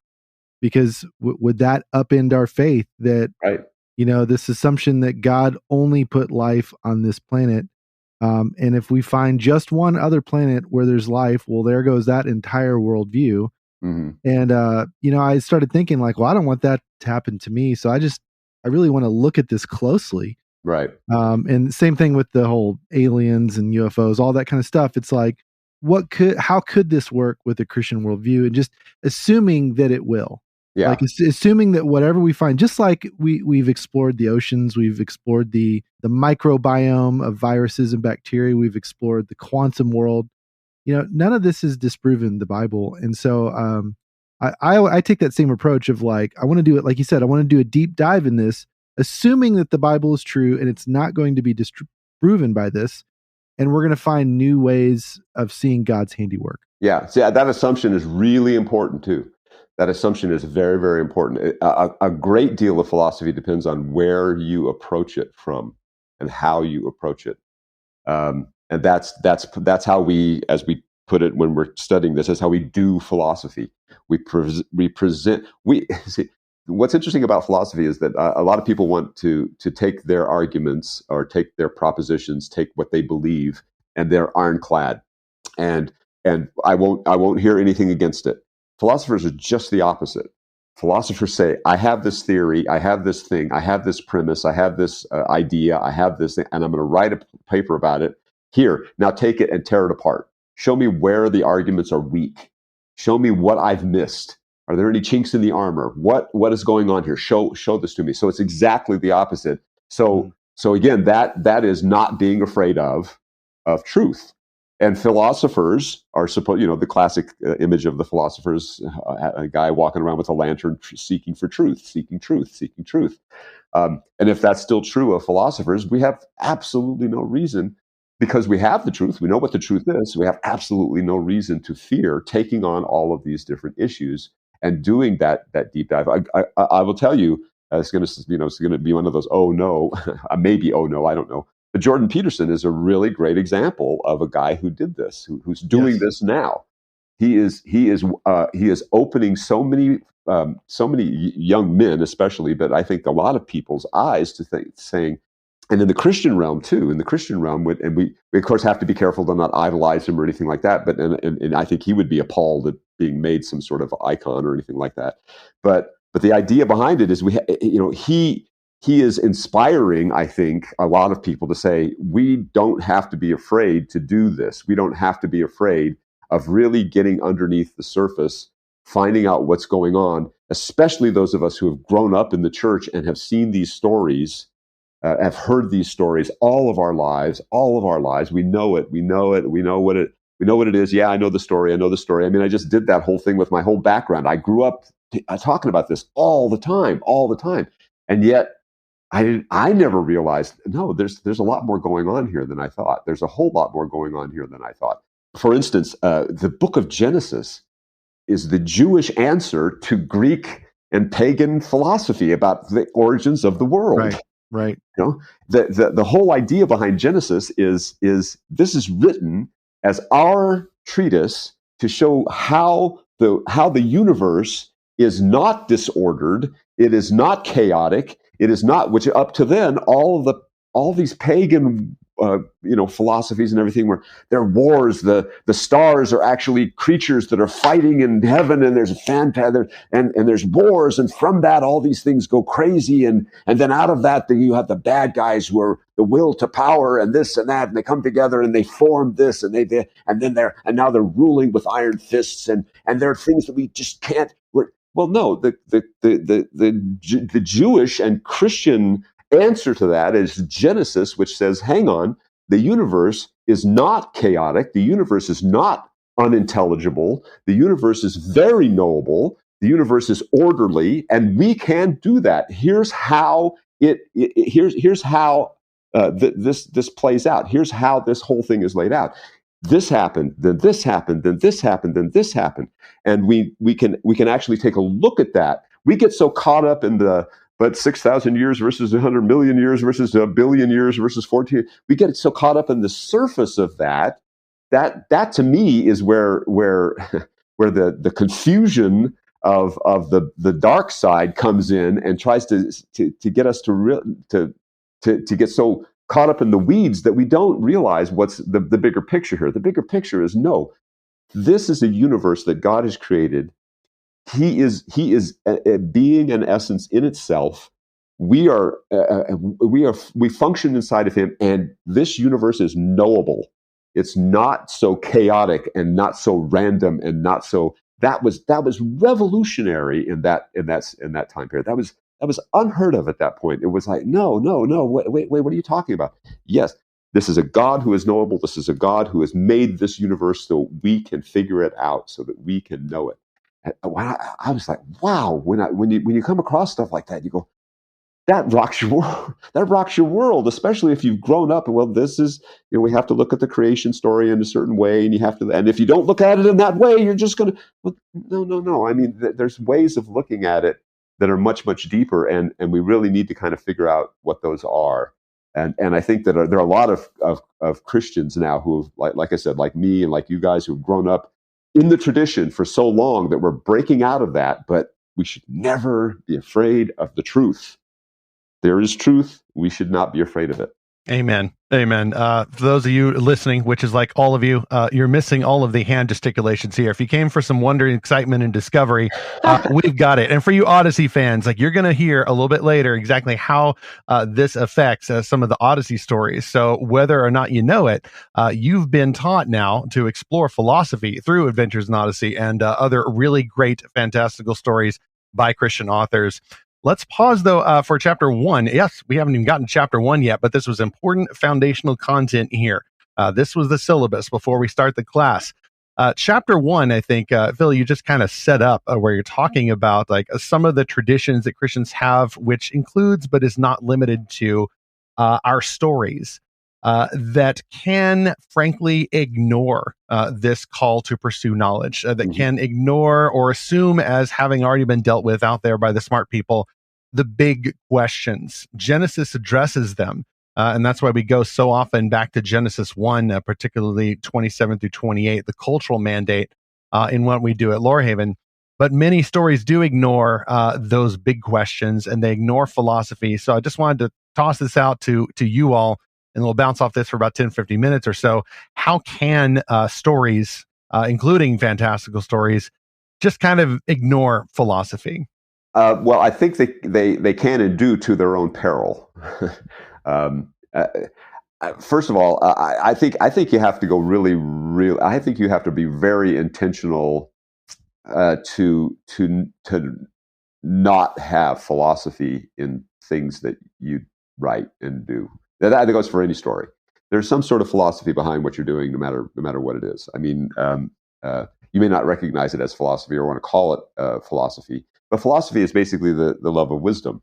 because would that upend our faith that, this assumption that God only put life on this planet. And if we find just one other planet where there's life, well, there goes that entire worldview. And, I started thinking like, well, I don't want that to happen to me. So I really want to look at this closely. Right. And same thing with the whole aliens and UFOs, all that kind of stuff. It's like, how could this work with a Christian worldview? And just assuming that it will. Yeah. Like assuming that whatever we find, just like we've explored the oceans, we've explored the microbiome of viruses and bacteria, we've explored the quantum world. None of this is disproven the Bible. And so I take that same approach of like, I want to do it, like you said, I want to do a deep dive in this, assuming that the Bible is true and it's not going to be disproven by this. And we're going to find new ways of seeing God's handiwork. Yeah. See, that assumption is really important too. That assumption is very, very important. A great deal of philosophy depends on where you approach it from and how you approach it. And that's how we, as we put it when we're studying this, is how we do philosophy. We present. See, what's interesting about philosophy is that a lot of people want to take their arguments or take their propositions, take what they believe, and they're ironclad. And I won't hear anything against it. Philosophers are just the opposite. Philosophers say, I have this theory, I have this thing, I have this premise, I have this idea, I have this thing, and I'm going to write a paper about it. Here, now take it and tear it apart. Show me where the arguments are weak. Show me what I've missed. Are there any chinks in the armor? What is going on here? Show this to me. So it's exactly the opposite. So again, that is not being afraid of truth. And philosophers are supposed, the classic image of the philosophers, a guy walking around with a lantern seeking for truth, seeking truth. And if that's still true of philosophers, we have absolutely no reason, because we have the truth, we know what the truth is, we have absolutely no reason to fear taking on all of these different issues and doing that deep dive. I will tell you, it's going to be one of those, oh no, maybe, oh no, I don't know. But Jordan Peterson is a really great example of a guy who did this, who's doing this now. He is opening so many young men, especially, but I think a lot of people's eyes to saying, and in the Christian realm too. In the Christian realm, and we of course have to be careful to not idolize him or anything like that. But and I think he would be appalled at being made some sort of icon or anything like that. But the idea behind it is he is inspiring, I think, a lot of people to say, we don't have to be afraid to do this. We don't have to be afraid of really getting underneath the surface, finding out what's going on, especially those of us who have grown up in the church and have seen these stories have heard these stories all of our lives. We know it. We know it. We know what it. We know what it is. Yeah, I know the story. I know the story. I mean, I just did that whole thing with my whole background. I grew up talking about this all the time, and yet I never realized. No, there's a lot more going on here than I thought. There's a whole lot more going on here than I thought. For instance, the book of Genesis is the Jewish answer to Greek and pagan philosophy about the origins of the world. Right. You know, the whole idea behind Genesis is this is written as our treatise to show how the universe is not disordered, it is not chaotic, it is not, which up to then all these pagan philosophies and everything where there are wars, the stars are actually creatures that are fighting in heaven, and there's and there's wars, and from that all these things go crazy, and then out of that you have the bad guys who are the will to power and this and that, and they come together and they form this, and now they're ruling with iron fists, and there are things that we just can't. Well, no, the Jewish and Christian answer to that is Genesis, which says, hang on, the universe is not chaotic. The universe is not unintelligible. The universe is very knowable. The universe is orderly, and we can do that. Here's how here's how this plays out. Here's how this whole thing is laid out. This happened, then this happened, then this happened, then this happened, and we can actually take a look at that. We get so caught up in but 6,000 years versus 100 million years versus a billion years versus 14. We get so caught up in the surface of that to me is where the confusion of the dark side comes in and tries to get us to get so caught up in the weeds that we don't realize what's the bigger picture here. The bigger picture is, no, this is a universe that God has created. He is a being and essence in itself. We function inside of him, and this universe is knowable. It's not so chaotic and not so random and not so. That was revolutionary in that time period. That was unheard of at that point. It was like, no, wait, what are you talking about? Yes, this is a God who is knowable. This is a God who has made this universe so we can figure it out, so that we can know it. I was like, wow, when you come across stuff like that, you go, that rocks your world. That rocks your world, especially if you've grown up. Well, this is, we have to look at the creation story in a certain way, and if you don't look at it in that way, you're just going to, well, no. I mean, there's ways of looking at it that are much, much deeper, and we really need to kind of figure out what those are. And I think that there are a lot of Christians now who, like I said, like me and like you guys, who've grown up in the tradition for so long that we're breaking out of that, but we should never be afraid of the truth. There is truth. We should not be afraid of it. Amen. For those of you listening, which is like all of you, you're missing all of the hand gesticulations here. If you came for some wonder, excitement, and discovery, we've got it. And for you Odyssey fans, like, you're going to hear a little bit later exactly how this affects some of the Odyssey stories. So whether or not you know it, you've been taught now to explore philosophy through Adventures in Odyssey and other really great fantastical stories by Christian authors. Let's pause, though, for chapter 1. Yes, we haven't even gotten to chapter 1 yet, but this was important foundational content here. This was the syllabus before we start the class. Chapter 1, I think, Phil, you just kind of set up where you're talking about like some of the traditions that Christians have, which includes but is not limited to our stories that can, frankly, ignore this call to pursue knowledge, that can ignore or assume as having already been dealt with out there by the smart people, the big questions. Genesis addresses them. And that's why we go so often back to Genesis 1, particularly 27 through 28, the cultural mandate in what we do at Lorehaven. But many stories do ignore those big questions, and they ignore philosophy. So I just wanted to toss this out to you all, and we'll bounce off this for about 10, 15 minutes or so. How can stories, including fantastical stories, just kind of ignore philosophy? Well, I think they can and do, to their own peril. First of all, I think you have to go really. I think you have to be very intentional to not have philosophy in things that you write and do. That goes for any story. There's some sort of philosophy behind what you're doing, no matter what it is. I mean, you may not recognize it as philosophy or want to call it philosophy, but philosophy is basically the love of wisdom.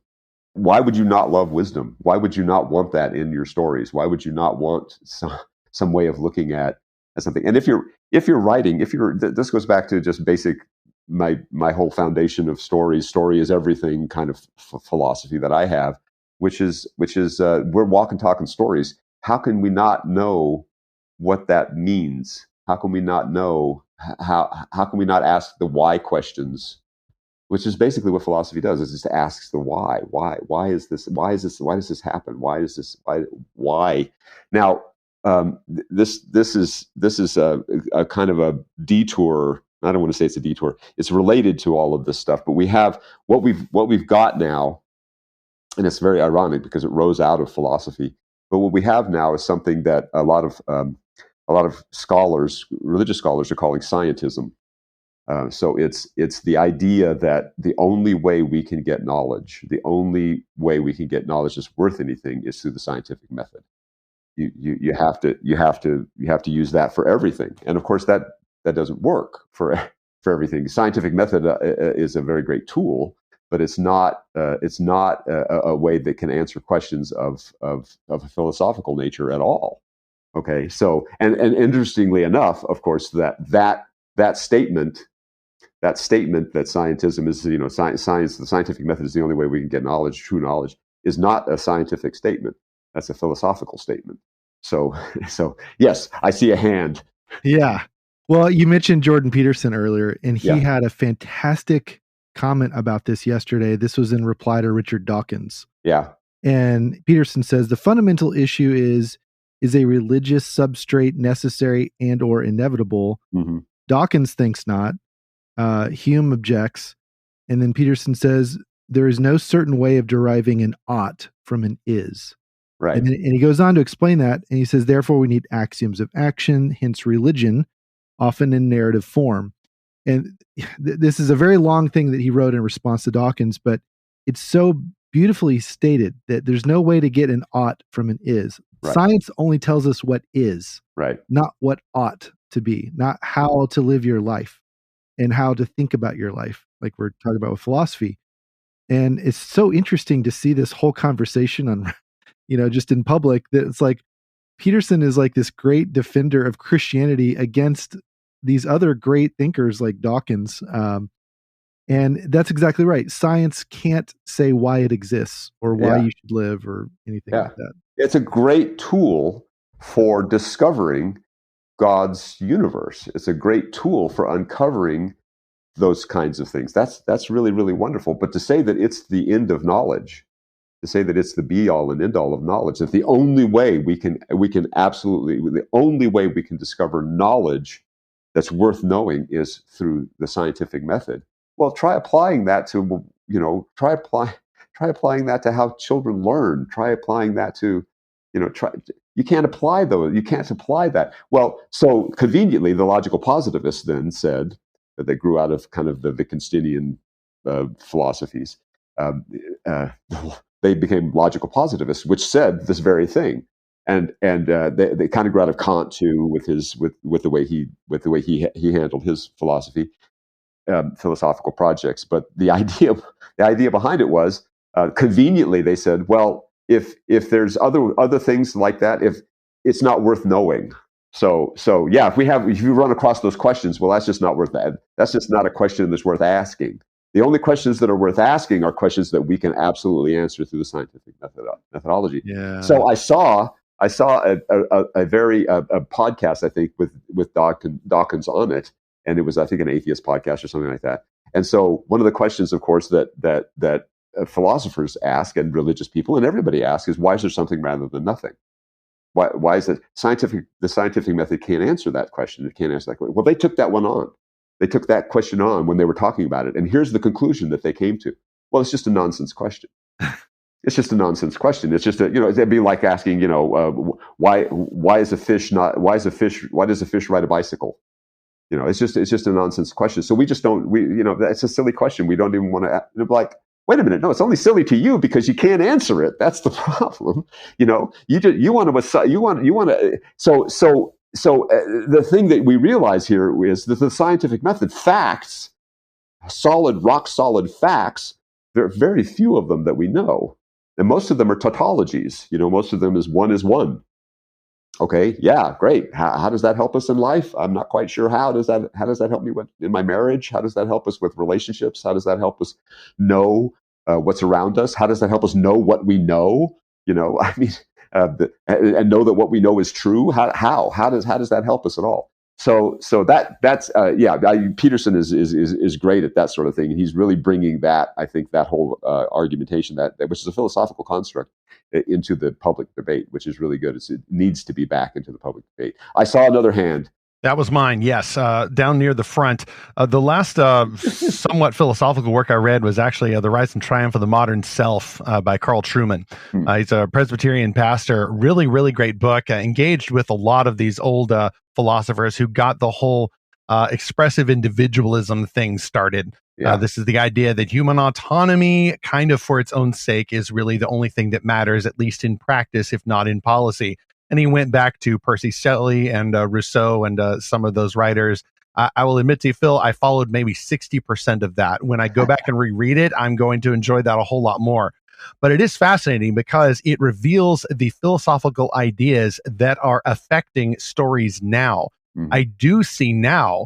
Why would you not love wisdom? Why would you not want that in your stories? Why would you not want some way of looking at something? And if you're writing, this goes back to just basic my whole foundation of stories. Story is everything kind of philosophy that I have, which is we're walking, talking stories. How can we not know what that means? How can we not know how can we not ask the why questions? Which is basically what philosophy does, is just asks the why. Why is this? Why does this happen? Why? Now, this is a kind of a detour. I don't want to say it's a detour. It's related to all of this stuff, but we have what we've got now, and it's very ironic because it rose out of philosophy. But what we have now is something that a lot of scholars, religious scholars, are calling scientism. So it's the idea that the only way we can get knowledge, the only way we can get knowledge that's worth anything, is through the scientific method. You have to use that for everything, and of course that doesn't work for everything. The scientific method is a very great tool, but it's not a way that can answer questions of a philosophical nature at all. Okay, so and interestingly enough, of course, that statement that scientism is, science, the scientific method is the only way we can get knowledge, true knowledge, is not a scientific statement. That's a philosophical statement. So yes, I see a hand. Yeah. Well, you mentioned Jordan Peterson earlier, and he had a fantastic comment about this yesterday. This was in reply to Richard Dawkins. Yeah. And Peterson says the fundamental issue is a religious substrate necessary and or inevitable? Mm-hmm. Dawkins thinks not. Hume objects. And then Peterson says there is no certain way of deriving an ought from an is. Right. And he goes on to explain that. And he says, therefore, we need axioms of action, hence religion, often in narrative form. And this is a very long thing that he wrote in response to Dawkins, but it's so beautifully stated that there's no way to get an ought from an is. Right. Science only tells us what is, right, not what ought to be, not how to live your life and how to think about your life, like we're talking about with philosophy. And it's so interesting to see this whole conversation on, just in public, that it's like Peterson is like this great defender of Christianity against these other great thinkers like Dawkins. And that's exactly right. Science can't say why it exists or why you should live or anything like that. It's a great tool for discovering God's universe. It's a great tool for uncovering those kinds of things. That's really, really wonderful. But to say that it's the end of knowledge, to say that it's the be all and end all of knowledge, that the only way the only way we can discover knowledge that's worth knowing is through the scientific method. Well, try applying that to, try applying that to how children learn. Try applying that to, you can't apply that. Well, so conveniently, the logical positivists then said that they grew out of kind of the Wittgensteinian philosophies. They became logical positivists, which said this very thing. And they kind of grew out of Kant too, with the way he handled his philosophical projects. But the idea behind it was, conveniently, they said, well, if there's other things like that, if it's not worth knowing. So yeah, if you run across those questions, well, that's just not worth that. That's just not a question that's worth asking. The only questions that are worth asking are questions that we can absolutely answer through the scientific methodology. Yeah. So I saw a podcast, I think, with Dawkins on it, and it was, I think, an atheist podcast or something like that. And so one of the questions, of course, that philosophers ask and religious people and everybody asks is, why is there something rather than nothing? Why is it the scientific method can't answer that question? It can't answer that question. Well, they took that one on. They took that question on when they were talking about it. And here's the conclusion that they came to. Well, it's just a nonsense question. It's just a nonsense question. It's just it'd be like asking, why does a fish ride a bicycle? It's just a nonsense question. So we just don't, that's a silly question. We don't even want to, like, wait a minute, no, it's only silly to you because you can't answer it. That's the problem. You know, you want to. So the thing that we realize here is that the scientific method, facts, rock solid facts, there are very few of them that we know, and most of them are tautologies. You know, most of them is one is one. Okay, yeah, great. How does that help us in life? I'm not quite sure how does that help me in my marriage? How does that help us with relationships? How does that help us know what's around us? How does that help us know what we know? You know, I mean, and know that what we know is true. How does that help us at all? So that's Peterson is great at that sort of thing, and he's really bringing that, I think, that whole argumentation that which is a philosophical construct into the public debate, which is really good. It needs to be back into the public debate. I saw another hand. That was mine, yes, down near the front. The last somewhat philosophical work I read was actually The Rise and Triumph of the Modern Self by Carl Trueman. He's a Presbyterian pastor. Really, really great book. Engaged with a lot of these old philosophers who got the whole expressive individualism thing started. Yeah. This is the idea that human autonomy, kind of for its own sake, is really the only thing that matters, at least in practice, if not in policy. And he went back to Percy Shelley and Rousseau and some of those writers. I will admit to you, Phil, I followed maybe 60% of that. When I go back and reread it, I'm going to enjoy that a whole lot more. But it is fascinating because it reveals the philosophical ideas that are affecting stories now. I do see now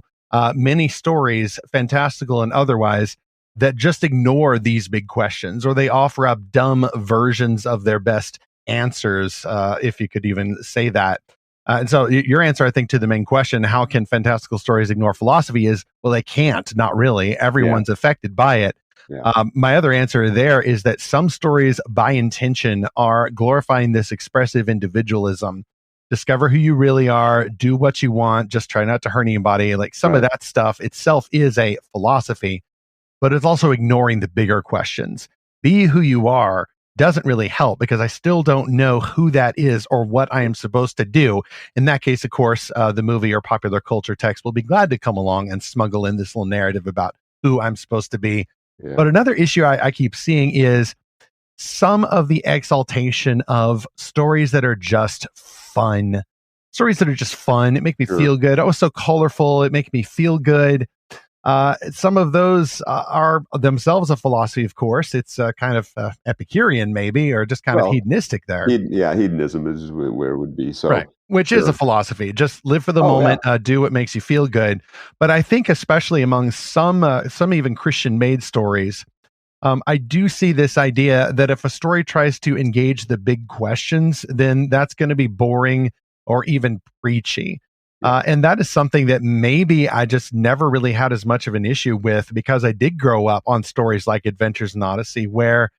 many stories, fantastical and otherwise, that just ignore these big questions, or they offer up dumb versions of their best answers, if you could even say that. And so your answer, I think, to the main question, how can fantastical stories ignore philosophy, is, well, they can't, not really. Everyone's affected by it. Yeah. My other answer there is that some stories by intention are glorifying this expressive individualism. Discover who you really are, do what you want, just try not to hurt anybody. Like some of that stuff itself is a philosophy, but it's also ignoring the bigger questions. Be who you are doesn't really help because I still don't know who that is or what I am supposed to do. In that case, of course, the movie or popular culture text will be glad to come along and smuggle in this little narrative about who I'm supposed to be. Yeah. But another issue I keep seeing is some of the exaltation of stories that are just fun. Stories that are just fun. It make me feel good. Oh, it's so colorful. It makes me feel good. Some of those are themselves a philosophy, of course. It's kind of Epicurean, maybe, or just kind of hedonistic there. Hedonism is where it would be. So, right. Which is a philosophy. Just live for the moment, do what makes you feel good. But I think especially among some even Christian-made stories, I do see this idea that if a story tries to engage the big questions, then that's going to be boring or even preachy. And that is something that maybe I just never really had as much of an issue with because I did grow up on stories like Adventures in Odyssey, where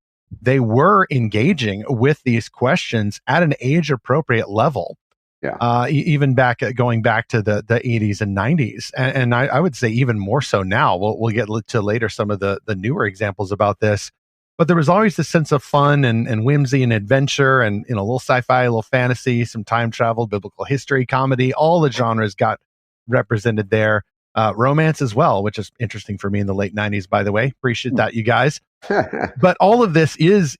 they were engaging with these questions at an age-appropriate level. Yeah. Even going back to the 80s and 90s. And I would say even more so now. We'll get to later some of the newer examples about this. But there was always this sense of fun and whimsy and adventure and, you know, a little sci-fi, a little fantasy, some time travel, biblical history, comedy, all the genres got represented there. Romance as well, which is interesting for me in the late 90s, by the way. Appreciate that, you guys. But all of this is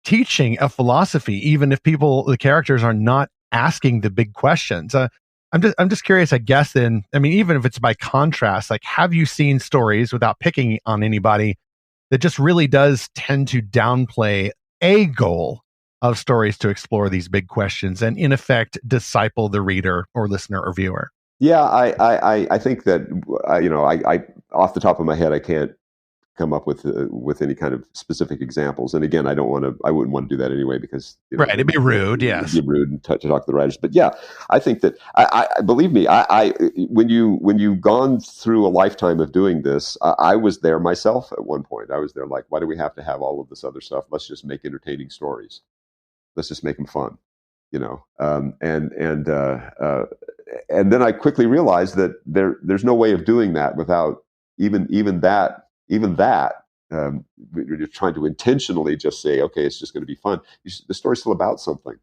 teaching a philosophy, even if the characters are not asking the big questions. I'm just curious, I guess, then, I mean, even if it's by contrast, like, have you seen stories, without picking on anybody, that just really does tend to downplay a goal of stories to explore these big questions and, in effect, disciple the reader or listener or viewer? Yeah, I think that I off the top of my head, I can't come up with any kind of specific examples. And again, I wouldn't want to do that anyway because right, it'd be rude. Yes, it'd be rude and to talk to the writers. But yeah, I think that I believe me. When you've gone through a lifetime of doing this, I was there myself at one point. I was there like, why do we have to have all of this other stuff? Let's just make entertaining stories. Let's just make them fun, you know. And then I quickly realized that there's no way of doing that without even that. You're trying to intentionally just say, okay, it's just going to be fun. The story's still about something.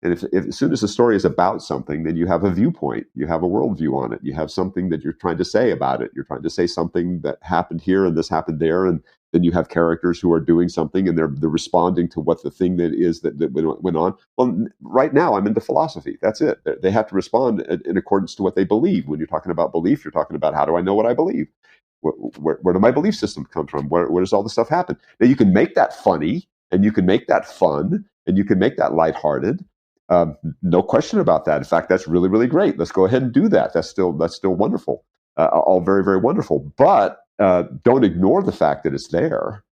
And if as soon as the story is about something, then you have a viewpoint, you have a worldview on it, you have something that you're trying to say about it. You're trying to say something that happened here and this happened there, and then you have characters who are doing something and they're responding to what the thing that is that went on. Well, right now I'm into philosophy. That's it. They have to respond in accordance to what they believe. When you're talking about belief, you're talking about, how do I know what I believe? Where do my belief system come from? Where does all this stuff happen? Now, you can make that funny, and you can make that fun, and you can make that lighthearted. No question about that. In fact, that's really, really great. Let's go ahead and do that. That's still wonderful. All very, very wonderful. But don't ignore the fact that it's there.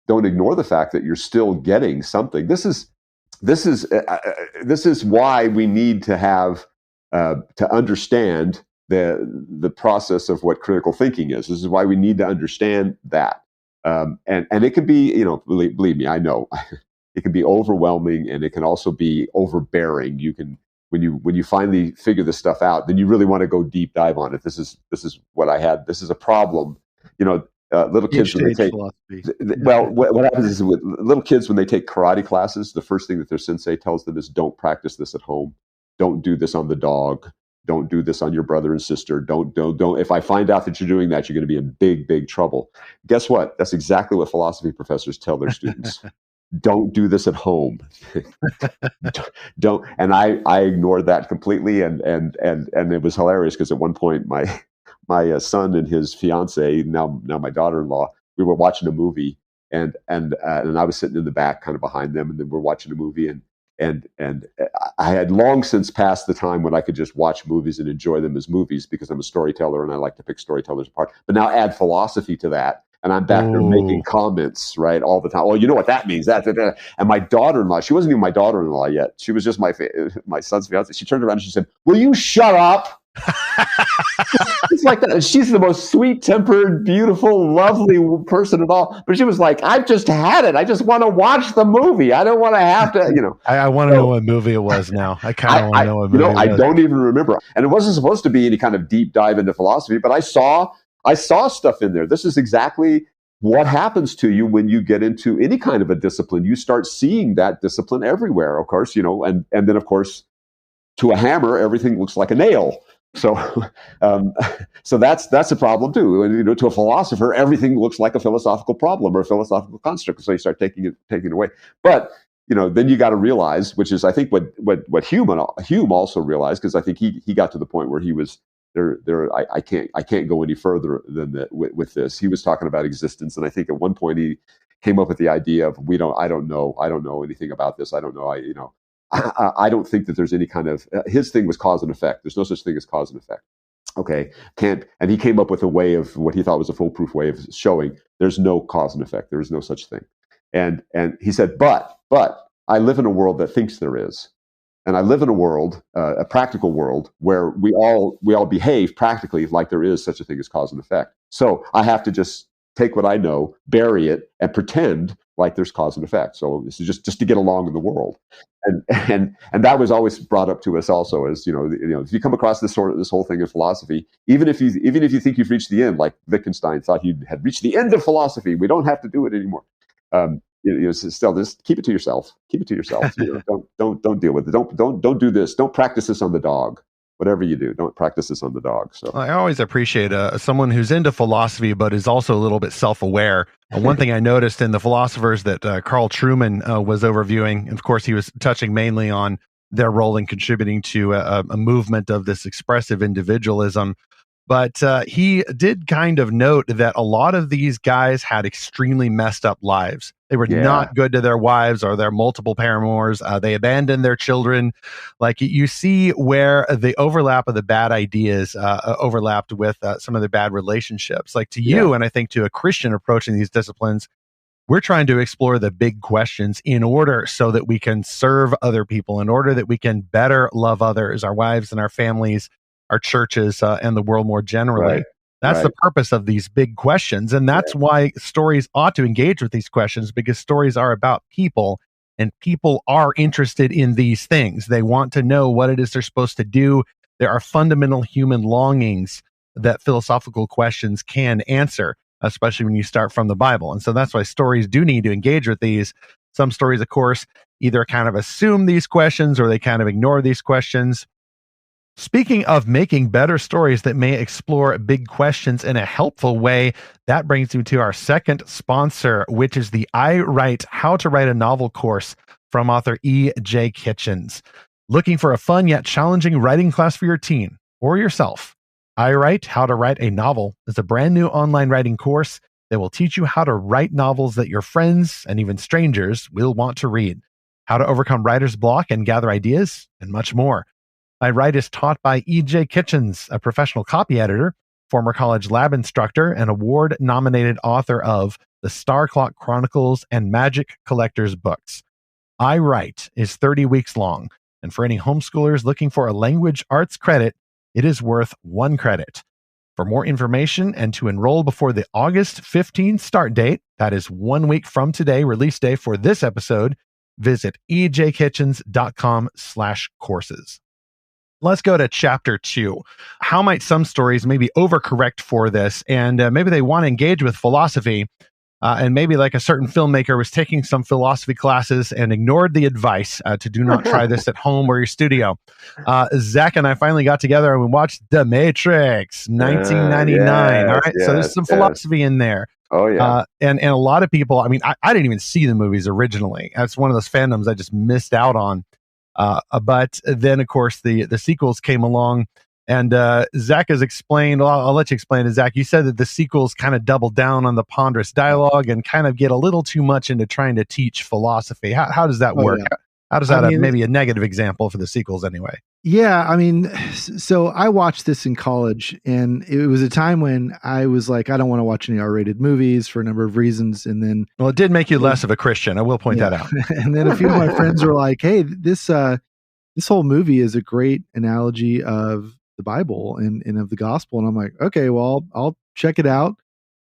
Don't ignore the fact that you're still getting something. This is why we need to have to understand the process of what critical thinking is. This is why we need to understand that. And it can be, believe me, I know it can be overwhelming, and it can also be overbearing. You can, when you finally figure this stuff out, then you really want to go deep dive on it. This is what I had. This is a problem. Little kids, when they take what happens is with little kids, when they take karate classes, the first thing that their sensei tells them is, don't practice this at home. Don't do this on the dog. Don't do this on your brother and sister. Don't. If I find out that you're doing that, you're going to be in big, big trouble. Guess what? That's exactly what philosophy professors tell their students. Don't do this at home. Don't. And I ignored that completely. And it was hilarious, because at one point my son and his fiance, now my daughter-in-law, we were watching a movie, and I was sitting in the back, kind of behind them, and then we're watching a movie, and I had long since passed the time when I could just watch movies and enjoy them as movies, because I'm a storyteller and I like to pick storytellers apart. But now add philosophy to that, and I'm back there making comments, right, all the time. Well, you know what that means. And my daughter-in-law, she wasn't even my daughter-in-law yet. She was just my son's fiance. She turned around and she said, "Will you shut up?" It's like that. She's the most sweet-tempered, beautiful, lovely person of all. But she was like, "I've just had it. I just want to watch the movie. I don't want to have to, I want to know what movie it was now. I kind of want to know what movie it was. I don't even remember. And it wasn't supposed to be any kind of deep dive into philosophy, but I saw stuff in there. This is exactly what happens to you when you get into any kind of a discipline. You start seeing that discipline everywhere, of course, and then, of course, to a hammer, everything looks like a nail. So, so that's a problem too. And, to a philosopher, everything looks like a philosophical problem or a philosophical construct. So you start taking it away. But then you got to realize, which is, I think, what Hume also realized, because I think he got to the point where he was there. I can't go any further than that with this. He was talking about existence, and I think at one point he came up with the idea of I don't know anything about this. I don't know. I don't think that there's any kind of, his thing was cause and effect. There's no such thing as cause and effect. Okay. And he came up with a way of what he thought was a foolproof way of showing there's no cause and effect. There is no such thing. And he said, but I live in a world that thinks there is. And I live in a world, a practical world, where we all behave practically like there is such a thing as cause and effect. So I have to just take what I know, bury it, and pretend like there's cause and effect. So this is just to get along in the world. And that was always brought up to us also, as if you come across this whole thing in philosophy, even if you think you've reached the end, like Wittgenstein thought he had reached the end of philosophy, we don't have to do it anymore. Still, just keep it to yourself. Keep it to yourself. Don't deal with it. Don't do this. Don't practice this on the dog. Whatever you do, don't practice this on the dog. So I always appreciate someone who's into philosophy, but is also a little bit self-aware. One thing I noticed in the philosophers that Carl Trueman was overviewing, and of course, he was touching mainly on their role in contributing to a movement of this expressive individualism. But he did kind of note that a lot of these guys had extremely messed up lives. They were not good to their wives or their multiple paramours. They abandoned their children. Like, you see where the overlap of the bad ideas overlapped with some of the bad relationships. Like, to you, and I think to a Christian approaching these disciplines, we're trying to explore the big questions in order so that we can serve other people, in order that we can better love others, our wives and our families, our churches, and the world more generally. Right. That's the purpose of these big questions. And that's why stories ought to engage with these questions, because stories are about people, and people are interested in these things. They want to know what it is they're supposed to do. There are fundamental human longings that philosophical questions can answer, especially when you start from the Bible. And so that's why stories do need to engage with these. Some stories, of course, either kind of assume these questions or they kind of ignore these questions. Speaking of making better stories that may explore big questions in a helpful way, that brings me to our second sponsor, which is the I Write How to Write a Novel course from author E.J. Kitchens. Looking for a fun yet challenging writing class for your teen or yourself? I Write How to Write a Novel is a brand new online writing course that will teach you how to write novels that your friends and even strangers will want to read, how to overcome writer's block and gather ideas, and much more. I Write is taught by E.J. Kitchens, a professional copy editor, former college lab instructor, and award-nominated author of The Star Clock Chronicles and Magic Collectors books. I Write is 30 weeks long, and for any homeschoolers looking for a language arts credit, it is worth 1 credit. For more information and to enroll before the August 15th start date, that is 1 week from today, release day for this episode, visit ejkitchens.com/courses. Let's go to chapter 2. How might some stories maybe overcorrect for this? And maybe they want to engage with philosophy. And maybe like a certain filmmaker was taking some philosophy classes and ignored the advice to do not try this at home or your studio. Zach and I finally got together and we watched The Matrix, 1999. All right. So there's some philosophy in there. Oh, yeah. And a lot of people, I mean, I didn't even see the movies originally. That's one of those fandoms I just missed out on. But then, of course, the sequels came along, and Zach has explained. Well, I'll let you explain it, Zach. You said that the sequels kind of double down on the ponderous dialogue and kind of get a little too much into trying to teach philosophy. How does that work? Yeah. How does that maybe a negative example for the sequels anyway? Yeah, I mean, so I watched this in college, and it was a time when I was like, I don't want to watch any R-rated movies for a number of reasons. And then, well, it did make you less of a Christian. I will point that out. And then a few of my friends were like, "Hey, this whole movie is a great analogy of the Bible and of the gospel." And I'm like, "Okay, well, I'll check it out."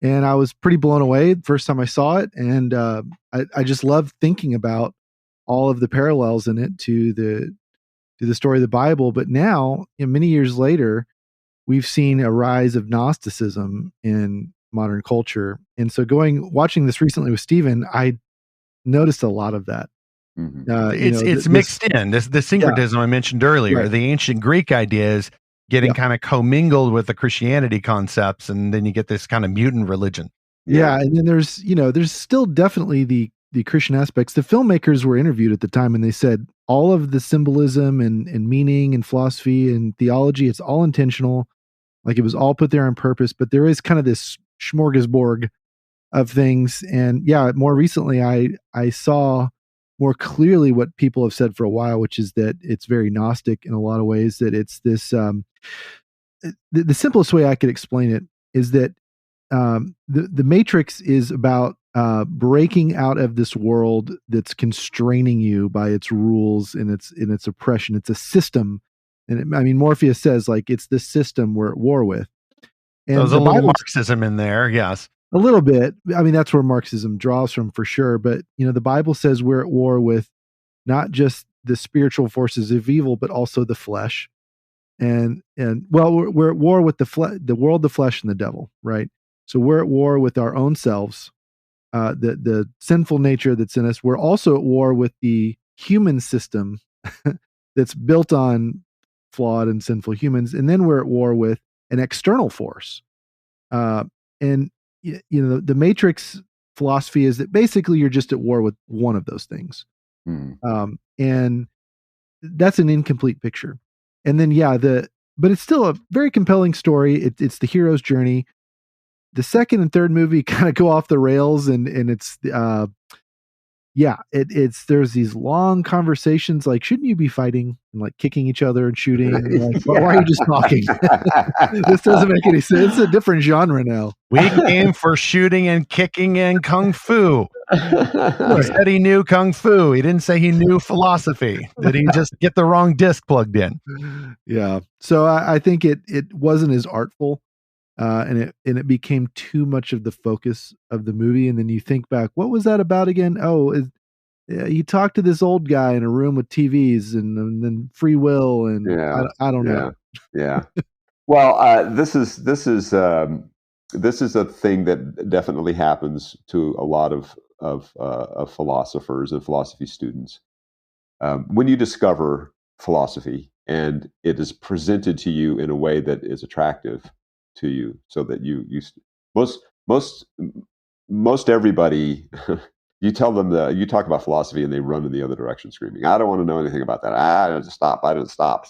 And I was pretty blown away the first time I saw it, and I just loved thinking about all of the parallels in it to the story of the Bible. But now, many years later, we've seen a rise of Gnosticism in modern culture. And so watching this recently with Stephen, I noticed a lot of that. Mm-hmm. It's mixed in. The syncretism I mentioned earlier, right. The ancient Greek ideas getting kind of commingled with the Christianity concepts, and then you get this kind of mutant religion. Yeah, and then there's still definitely the Christian aspects. The filmmakers were interviewed at the time, and they said all of the symbolism and meaning and philosophy and theology, it's all intentional. Like, it was all put there on purpose, but there is kind of this smorgasbord of things. And yeah, more recently, I saw more clearly what people have said for a while, which is that it's very Gnostic in a lot of ways, that it's this, the simplest way I could explain it is that the Matrix is about breaking out of this world that's constraining you by its rules and its oppression. It's a system, and Morpheus says, like, it's this system we're at war with. And there's a little Marxism in there, yes, a little bit. That's where Marxism draws from, for sure. But the Bible says we're at war with not just the spiritual forces of evil, but also the flesh. And we're at war with the world, the flesh, and the devil, right? So we're at war with our own selves. The sinful nature that's in us. We're also at war with the human system that's built on flawed and sinful humans. And then we're at war with an external force. And the Matrix philosophy is that basically you're just at war with one of those things. And that's an incomplete picture. And then, but it's still a very compelling story. It's the hero's journey. The second and third movie kind of go off the rails, and it's there's these long conversations like, shouldn't you be fighting and like kicking each other and shooting? Like, why are you just talking? This doesn't make any sense. It's a different genre now. We came for shooting and kicking and kung fu. He said he knew kung fu. He didn't say he knew philosophy. Did he just get the wrong disc plugged in? Yeah. So I think it wasn't as artful. And it became too much of the focus of the movie. And then you think back, what was that about again? Oh, he talked to this old guy in a room with TVs and then free will. And I don't know. Yeah. Well, this is a thing that definitely happens to a lot of philosophers and philosophy students. When you discover philosophy, and it is presented to you in a way that is attractive to you, so that most most most everybody. You tell them you talk about philosophy and they run in the other direction screaming, I don't want to know anything about that. I don't stop. I don't stop.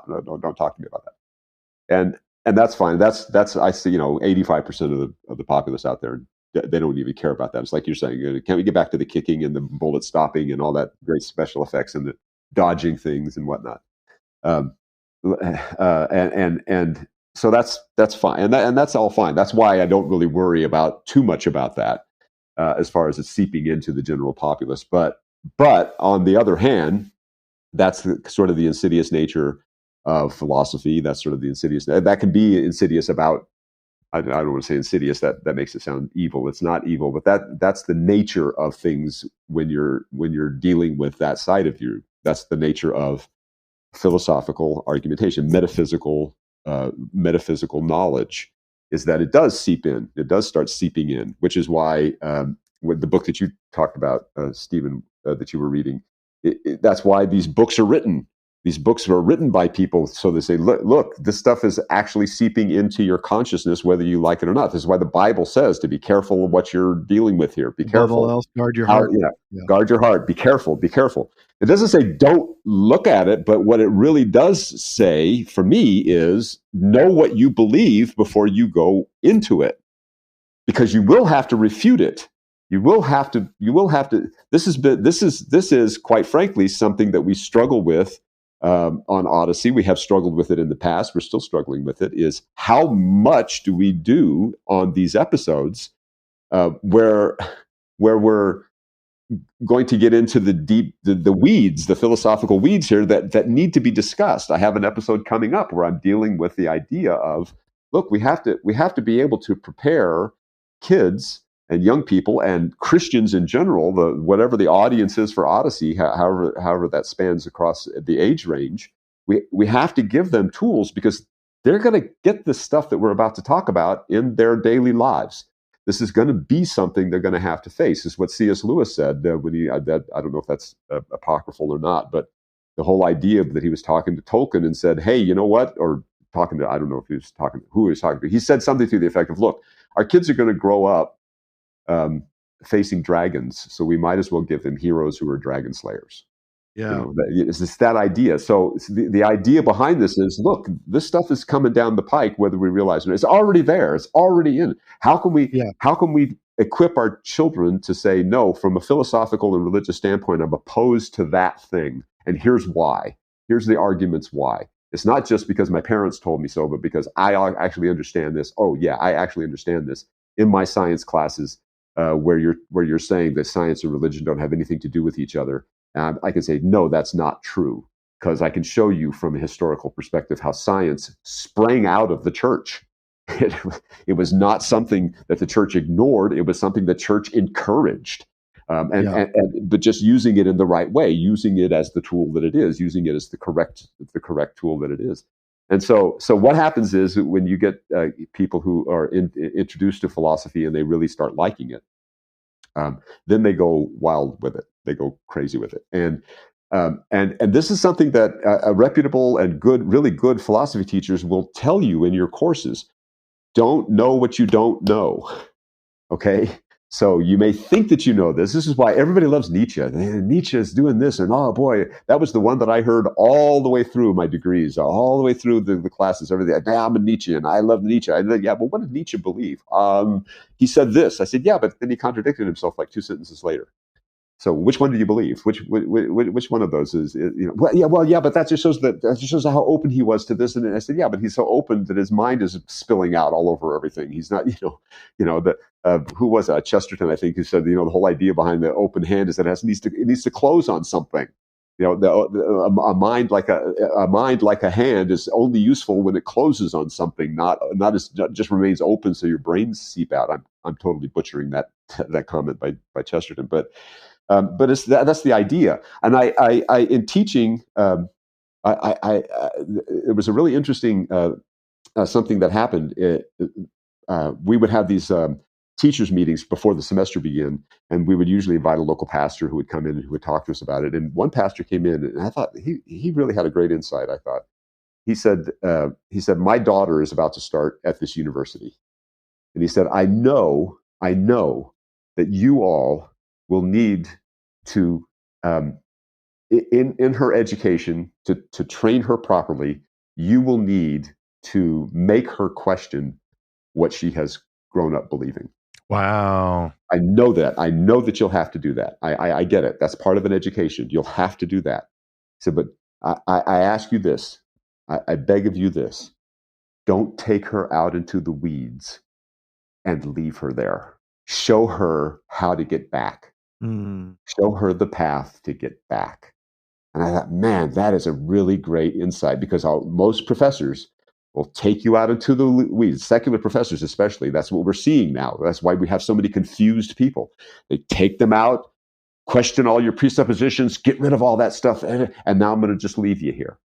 No, don't talk to me about that. And that's fine. That's I see, 85% of the populace out there, they don't even care about that. It's like you're saying, can we get back to the kicking and the bullet stopping and all that great special effects and the dodging things and whatnot. And so that's fine. And that's all fine. That's why I don't really worry about too much about that. As far as it's seeping into the general populace. But on the other hand, that's sort of the insidious nature of philosophy. That's sort of the insidious. That can be insidious about. I don't want to say insidious. That makes it sound evil. It's not evil, but that's the nature of things when you're dealing with that side of you. That's the nature of philosophical argumentation, metaphysical knowledge. Is that it does seep in. It does start seeping in, which is why with the book that you talked about, Stephen, that you were reading, that's why these books are written. These books are written by people, so they say, look, this stuff is actually seeping into your consciousness, whether you like it or not. This is why the Bible says to be careful of what you're dealing with here. Be careful. Above all else, guard your heart. Yeah. Guard your heart. Be careful. Be careful. It doesn't say don't look at it, but what it really does say for me is know what you believe before you go into it, because you will have to refute it. You will have to. This is quite frankly something that we struggle with on Odyssey. We have struggled with it in the past. We're still struggling with it. Is how much do we do on these episodes where we're going to get into the weeds, the philosophical weeds here that need to be discussed. I have an episode coming up where I'm dealing with the idea of, look, we have to be able to prepare kids and young people and Christians in general, whatever the audience is for Odyssey, however that spans across the age range. We have to give them tools, because they're going to get the stuff that we're about to talk about in their daily lives. This is going to be something they're going to have to face. This is what C.S. Lewis said when I don't know if that's apocryphal or not, but the whole idea that he was talking to Tolkien and said, hey, you know what? Or talking to, I don't know if he was talking, who he was talking to. He said something to the effect of, look, our kids are going to grow up facing dragons, so we might as well give them heroes who are dragon slayers. Yeah. It's that idea. So the idea behind this is, look, this stuff is coming down the pike, whether we realize it or not. It's already there. It's already in. How can we equip our children to say, no, from a philosophical and religious standpoint, I'm opposed to that thing, and here's why. Here's the arguments why. It's not just because my parents told me so, but because I actually understand this. Oh yeah, I actually understand this in my science classes, where you're saying that science and religion don't have anything to do with each other. I can say, no, that's not true, because I can show you from a historical perspective how science sprang out of the church. It was not something that the church ignored. It was something the church encouraged. But just using it in the right way, using it as the tool that it is, using it as the correct tool that it is. And so what happens is when you get people who are introduced to philosophy and they really start liking it, then they go wild with it. They go crazy with it. And this is something that a reputable and really good philosophy teachers will tell you in your courses. Don't know what you don't know. Okay? So you may think that you know this. This is why everybody loves Nietzsche. Nietzsche is doing this, and oh boy, that was the one that I heard all the way through my degrees, all the way through the classes, everything. I'm a Nietzschean. I love Nietzsche. I said, yeah, but what did Nietzsche believe? He said this. I said, yeah, but then he contradicted himself like 2 sentences later. So which one do you believe? Which one of those is but that just shows how open he was to this. And I said, yeah, but he's so open that his mind is spilling out all over everything. He's not, who was that? Chesterton, I think, who said, the whole idea behind the open hand is that it needs to close on something. A mind like a hand is only useful when it closes on something, not just remains open so your brains seep out. I'm totally butchering that comment by Chesterton, but that's the idea. And I in teaching, it was a really interesting something that happened. We would have these teachers meetings before the semester began, and we would usually invite a local pastor who would come in and who would talk to us about it. And one pastor came in, and I thought he really had a great insight. I thought he said my daughter is about to start at this university, and he said I know that you all will need to in her education to train her properly. You will need to make her question what she has grown up believing. Wow. I know that. I know that you'll have to do that. I get it. That's part of an education. You'll have to do that. So, but I ask you this. I beg of you this. Don't take her out into the weeds and leave her there. Show her how to get back. Show her the path to get back. And I thought, man, that is a really great insight, because most professors will take you out into the weeds, secular professors especially. That's what we're seeing now. That's why we have so many confused people. They take them out, question all your presuppositions, get rid of all that stuff, and now I'm going to just leave you here.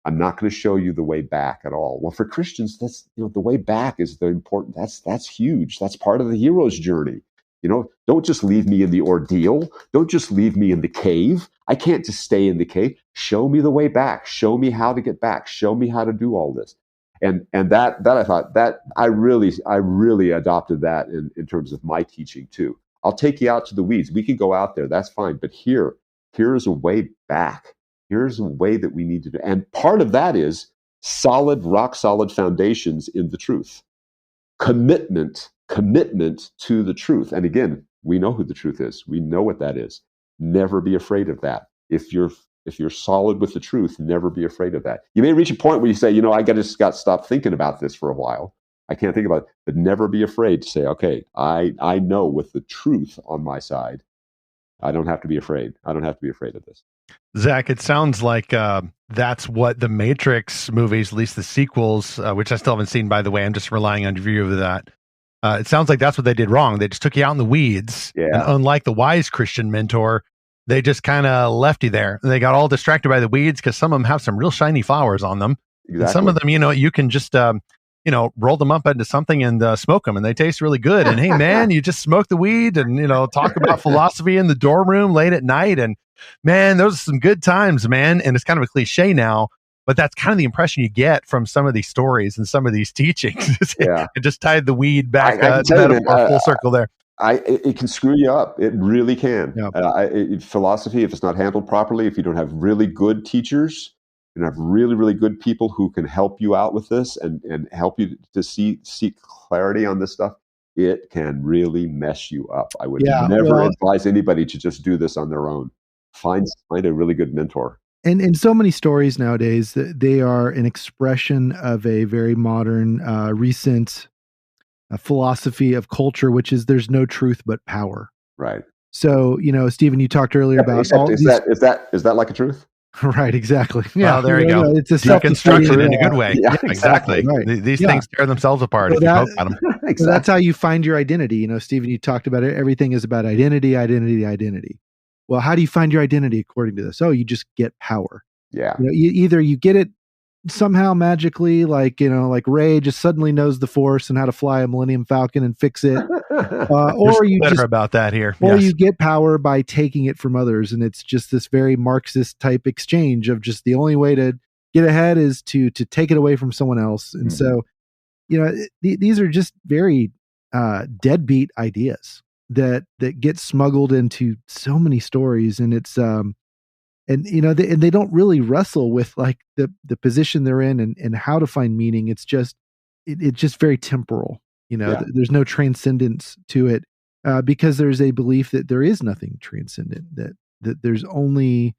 I'm not going to show you the way back at all. Well, for Christians, that's, the way back is the important. That's huge. That's part of the hero's journey. Don't just leave me in the ordeal. Don't just leave me in the cave. I can't just stay in the cave. Show me the way back. Show me how to get back. Show me how to do all this. And that I thought that I really adopted that in terms of my teaching too. I'll take you out to the weeds. We can go out there. That's fine. But here is a way back. Here's a way that we need to do. And part of that is rock solid foundations in the truth. Commitment to the truth. And again, we know who the truth is. We know what that is. Never be afraid of that. If you're solid with the truth, never be afraid of that. You may reach a point where you say, I just got to stop thinking about this for a while. I can't think about it. But never be afraid to say, okay, I know with the truth on my side, I don't have to be afraid. I don't have to be afraid of this. Zach, it sounds like that's what the Matrix movies, at least the sequels, which I still haven't seen, by the way. I'm just relying on your view of that. It sounds like that's what they did wrong. They just took you out in the weeds. Yeah. And unlike the wise Christian mentor, they just kind of left you there. And they got all distracted by the weeds because some of them have some real shiny flowers on them. Exactly. And some of them, you can just, roll them up into something and smoke them, and they taste really good. And hey, man, you just smoke the weed and, talk about philosophy in the dorm room late at night. And man, those are some good times, man. And it's kind of a cliche now, but that's kind of the impression you get from some of these stories and some of these teachings. Yeah. It just tied the weed back full circle there. It can screw you up. It really can. Yeah. Philosophy, if it's not handled properly, if you don't have really good teachers, and have really, really good people who can help you out with this and help you to seek clarity on this stuff, it can really mess you up. I would never advise anybody to just do this on their own. Find a really good mentor. And in so many stories nowadays, they are an expression of a very modern, recent philosophy of culture, which is there's no truth but power. Right. So, Stephen, you talked earlier about is that like a truth? Right, exactly. Yeah, well, there you go. It's a deconstructed in a good way. Yeah, exactly. Right. These things tear themselves apart if you poke at them. Exactly. So that's how you find your identity. Stephen, you talked about it. Everything is about identity. Well, how do you find your identity according to this? Oh, you just get power. Yeah. Either you get it somehow magically, like Ray just suddenly knows the Force and how to fly a Millennium Falcon and fix it, or you better about that here, or you get power by taking it from others, and it's just this very Marxist type exchange of just the only way to get ahead is to take it away from someone else, and so these are just very deadbeat ideas that get smuggled into so many stories, and it's and they don't really wrestle with like the position they're in and how to find meaning. It's just it's just very temporal. There's no transcendence to it because there's a belief that there is nothing transcendent, that there's only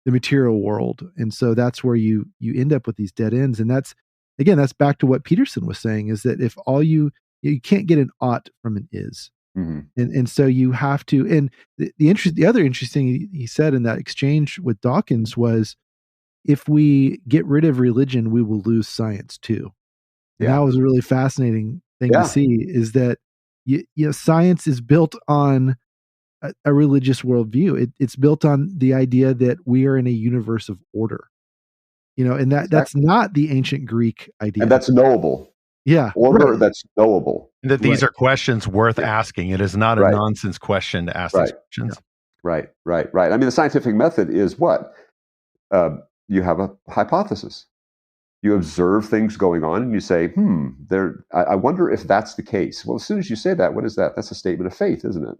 the material world, and so that's where you end up with these dead ends. And that's back to what Peterson was saying, is that if all you can't get an ought from an is. Mm-hmm. And so you have to, and the other interesting he said in that exchange with Dawkins was, if we get rid of religion, we will lose science too. And that was a really fascinating thing to see, is that science is built on a religious worldview. It's built on the idea that we are in a universe of order. And that's not the ancient Greek idea. And that's knowable. Yeah. order that's knowable. That these are questions worth asking. It is not a Right. nonsense question to ask Right. these questions. Right. I mean, the scientific method is what? You have a hypothesis. You observe things going on and you say, I wonder if that's the case. Well, as soon as you say that, what is that? That's a statement of faith, isn't it?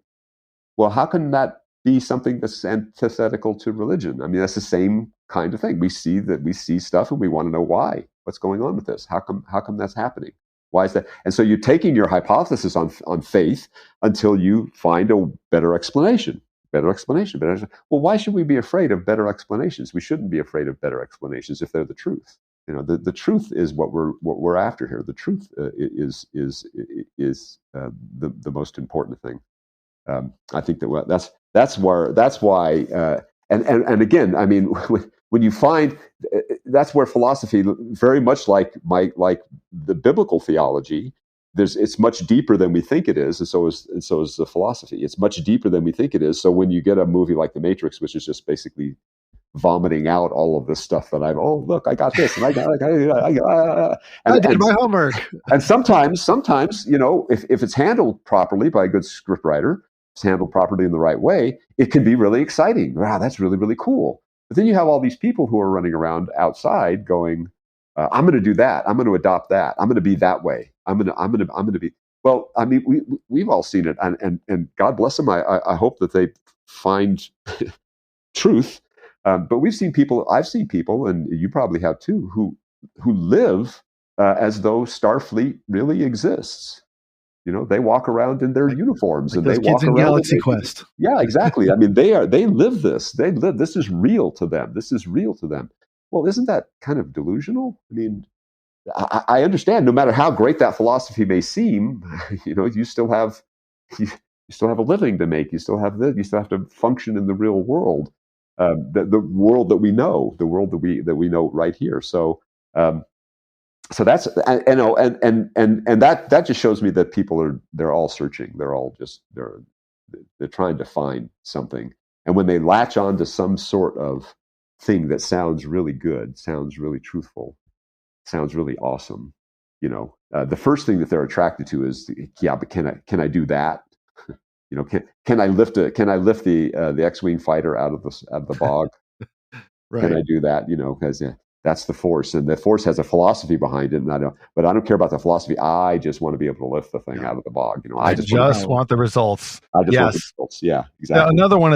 Well, how can that be something that's antithetical to religion? I mean, that's the same kind of thing. We see stuff and we want to know why. What's going on with this? How come that's happening? Why is that? And so you're taking your hypothesis on faith until you find a better explanation. Well, why should we be afraid of better explanations? We shouldn't be afraid of better explanations if they're the truth. The truth is what we're after here. The truth is the most important thing. I think that's why. And again, I mean, when you find that's where philosophy, very much like the biblical theology, it's much deeper than we think it is, and so is the philosophy. It's much deeper than we think it is. So when you get a movie like The Matrix, which is just basically vomiting out all of this stuff that look, I got this, and I did my homework. And sometimes, if it's handled properly by a good scriptwriter, it's handled properly in the right way, it can be really exciting. Wow, that's really, really cool. But then you have all these people who are running around outside going, I'm going to do that. I'm going to adopt that. I'm going to be that way. I'm going to be. Well, I mean, we've all seen it, and God bless them. I hope that they find truth. But I've seen people, and you probably have too, who live as though Starfleet really exists. They walk around in their uniforms, and they walk around in Galaxy Quest. Yeah, exactly. I mean, they live this. This is real to them. Well, isn't that kind of delusional? I mean, I understand. No matter how great that philosophy may seem, you still have a living to make. You still have to function in the real world. The world that we know, that we know right here. So that's and that just shows me that people they're all searching. They're trying to find something, and when they latch on to some sort of thing that sounds really good, sounds really truthful, sounds really awesome, the first thing that they're attracted to is, but can I do that? Can I lift the X-wing fighter out of the bog? Right. Can I do that? Because that's the Force, and the Force has a philosophy behind it. And I don't care about the philosophy. I just want to be able to lift the thing out of the bog. I just want the results. I just want the results. Yeah, exactly. Now, another one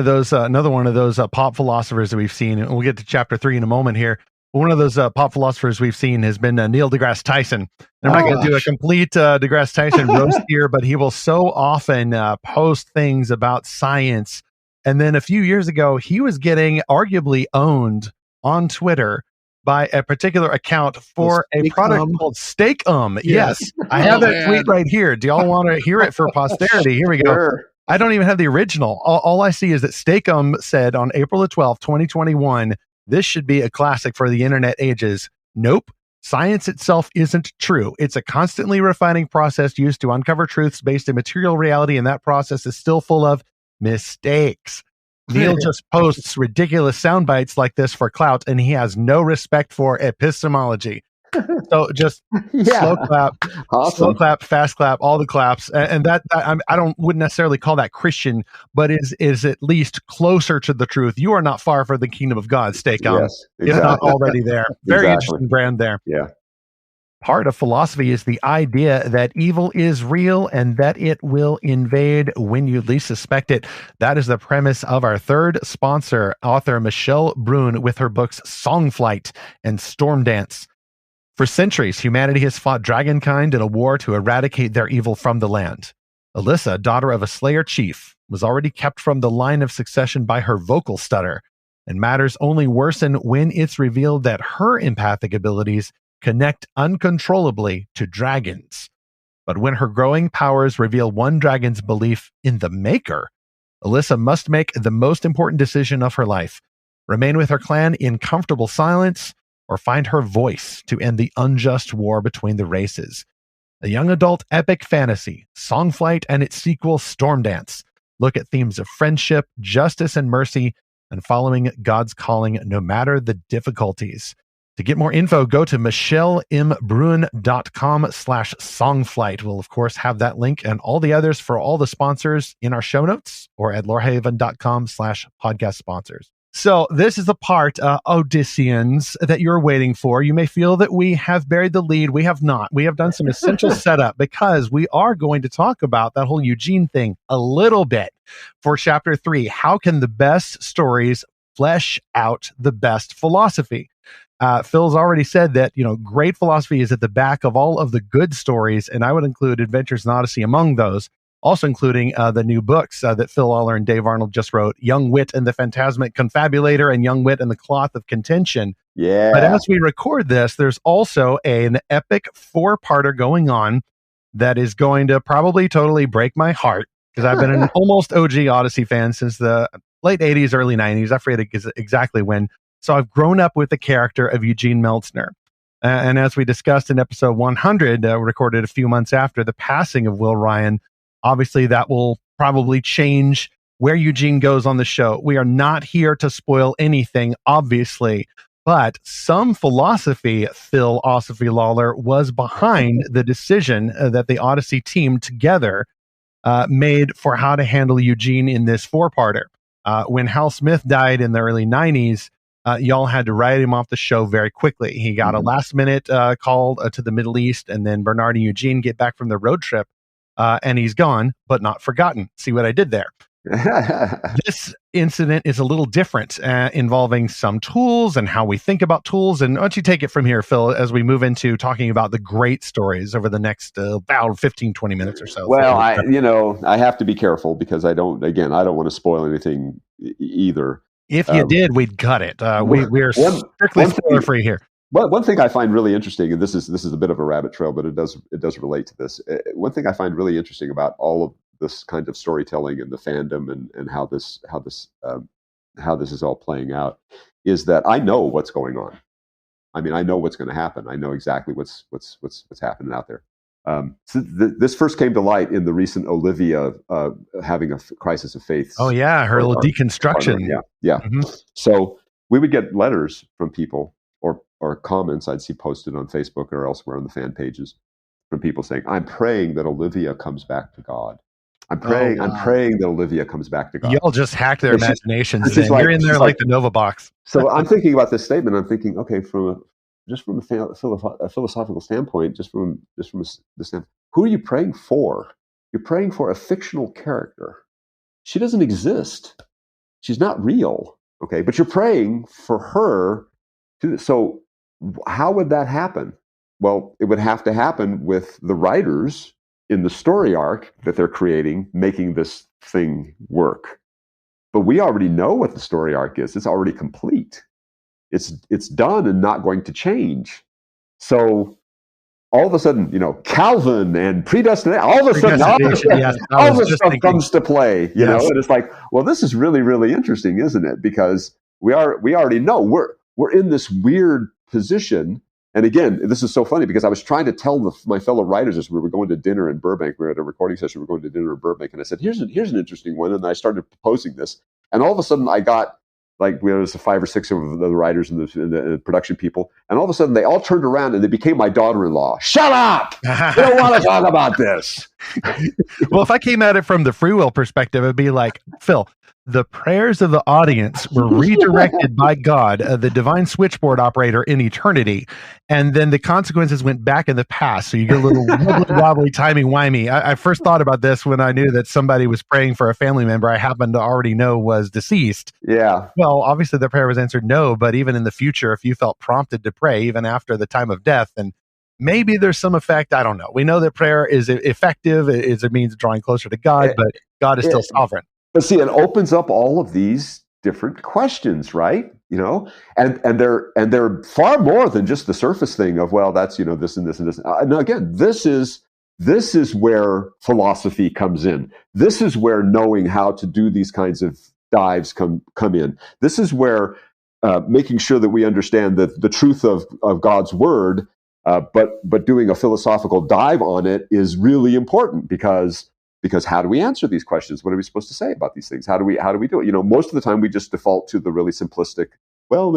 of those pop philosophers that we've seen, and we'll get to chapter 3 in a moment here. One of those pop philosophers we've seen has been Neil deGrasse Tyson. And I'm not going to do a complete deGrasse Tyson roast here, but he will so often post things about science. And then a few years ago, he was getting arguably owned on Twitter by a particular account for a product called Steak Yes, I have that tweet right here. Do y'all want to hear it for posterity? Here we go. Sure. I don't even have the original. All I see is that Steak said on April the 12th, 2021, this should be a classic for the internet ages. Nope. Science itself isn't true. It's a constantly refining process used to uncover truths based in material reality, and that process is still full of mistakes. Neil just posts ridiculous sound bites like this for clout, and he has no respect for epistemology. So just slow clap, awesome. Slow clap, fast clap, all the claps, and that wouldn't necessarily call that Christian, but is at least closer to the truth. You are not far from the kingdom of God, Steak yes, exactly. If not already there. Very interesting brand there. Yeah. Part of philosophy is the idea that evil is real and that it will invade when you least suspect it. That is the premise of our third sponsor, author Michelle Brune, with her books Songflight and Storm Dance. For centuries, humanity has fought dragonkind in a war to eradicate their evil from the land. Alyssa, daughter of a Slayer chief, was already kept from the line of succession by her vocal stutter, and matters only worsen when it's revealed that her empathic abilities connect uncontrollably to dragons. But when her growing powers reveal one dragon's belief in the Maker, Alyssa must make the most important decision of her life: remain with her clan in comfortable silence, or find her voice to end the unjust war between the races. A young adult epic fantasy, Songflight and its sequel, Storm Dance, look at themes of friendship, justice, and mercy, and following God's calling no matter the difficulties. To get more info, go to michellembrun.com/songflight. We'll, of course, have that link and all the others for all the sponsors in our show notes or at lorehaven.com/podcast sponsors. So this is the part, Odysseans, that you're waiting for. You may feel that we have buried the lead. We have not. We have done some essential setup because we are going to talk about that whole Eugene thing a little bit for chapter 3. How can the best stories flesh out the best philosophy? Phil's already said that, great philosophy is at the back of all of the good stories, and I would include Adventures in Odyssey among those, also including the new books that Phil Lollar and Dave Arnold just wrote, Young Wit and the Phantasmic Confabulator and Young Wit and the Cloth of Contention. Yeah. But as we record this, there's also an epic 4-parter going on that is going to probably totally break my heart, because I've been an almost OG Odyssey fan since the late 80s, early 90s. I forget exactly when. So I've grown up with the character of Eugene Meltzner. And as we discussed in episode 100, recorded a few months after the passing of Will Ryan, obviously that will probably change where Eugene goes on the show. We are not here to spoil anything, obviously, but some philosophy, Philosophy Lollar, was behind the decision that the Odyssey team together made for how to handle Eugene in this 4-parter. When Hal Smith died in the early 90s, y'all had to write him off the show very quickly. He got a last-minute call to the Middle East, and then Bernard and Eugene get back from the road trip, and he's gone, but not forgotten. See what I did there? This incident is a little different, involving some tools and how we think about tools. And why don't you take it from here, Phil, as we move into talking about the great stories over the next about 15, 20 minutes or so. Well, I have to be careful because I don't want to spoil anything either. If you did, we'd cut it. We're strictly spoiler free here. One thing I find really interesting, and this is a bit of a rabbit trail, but it does relate to this. One thing I find really interesting about all of this kind of storytelling and the fandom and how this is all playing out is that I know what's going on. I mean, I know what's going to happen. I know exactly what's happening out there. So this first came to light in the recent Olivia having a crisis of faith. Oh yeah, her little deconstruction. Yeah. Mm-hmm. So we would get letters from people or comments I'd see posted on Facebook or elsewhere on the fan pages from people saying, "I'm praying that Olivia comes back to God. I'm praying that Olivia comes back to God." Y'all just hacked their imaginations. You're in there like the Nova box. So I'm thinking about this statement. I'm thinking, okay, from a philosophical standpoint, just from the standpoint, who are you praying for? You're praying for a fictional character. She doesn't exist. She's not real. Okay, but you're praying for her. So how would that happen? Well, it would have to happen with the writers in the story arc that they're creating, making this thing work. But we already know what the story arc is. It's already complete. It's done and not going to change. So all of a sudden, Calvin and predestination, all of a sudden, all this stuff comes to play, and it's like, well, this is really, really interesting, isn't it? Because we already know we're in this weird position. And again, this is so funny because I was trying to tell my fellow writers as we were going to dinner in Burbank. We were at a recording session. We were going to dinner in Burbank, and I said, "Here's an interesting one." And I started proposing this, and all of a sudden, I got there was 5 or 6 of the writers and the production people, and all of a sudden, they all turned around and they became my daughter-in-law. Shut up! We don't want to talk about this. Well, if I came at it from the free will perspective, it'd be like, Phil, the prayers of the audience were redirected by God, the divine switchboard operator in eternity, and then the consequences went back in the past. So you get a little wobbly, timey-wimey. I first thought about this when I knew that somebody was praying for a family member I happened to already know was deceased. Yeah. Well, obviously the prayer was answered no, but even in the future, if you felt prompted to pray, even after the time of death, and maybe there's some effect. I don't know. We know that prayer is effective. It's a means of drawing closer to God, but God is still sovereign. But see, it opens up all of these different questions, right? And they're far more than just the surface thing of, well, that's this and this and this. No, again, this is where philosophy comes in. This is where knowing how to do these kinds of dives come in. This is where making sure that we understand the truth of God's word, but doing a philosophical dive on it is really important because how do we answer these questions? What are we supposed to say about these things? How do we do it? Most of the time we just default to the really simplistic, well,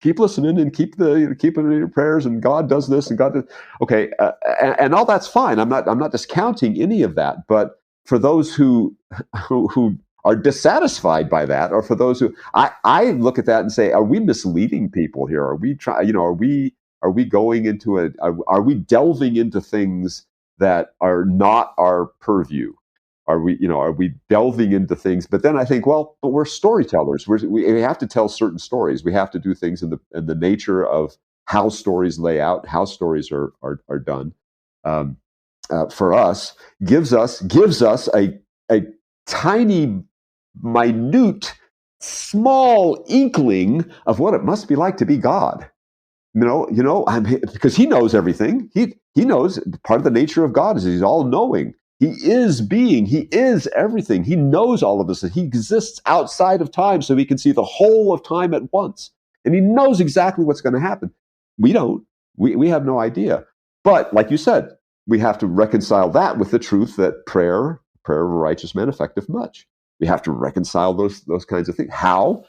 keep listening and keep it in your prayers, and God does this and God does. Okay, and all that's fine. I'm not discounting any of that. But for those who are dissatisfied by that, or for those who I look at that and say, are we misleading people here? Are we are we going into are we delving into things that are not our purview? Are we delving into things? But then I think, well, but we're storytellers. We have to tell certain stories. We have to do things in the nature of how stories lay out, how stories are done. For us, gives us a tiny, minute, small inkling of what it must be like to be God. Because he knows everything. He knows part of the nature of God is he's all knowing. He is being. He is everything. He knows all of this. He exists outside of time, so he can see the whole of time at once. And he knows exactly what's going to happen. We don't. We have no idea. But like you said, we have to reconcile that with the truth that prayer of a righteous man affecteth much. We have to reconcile those kinds of things. How?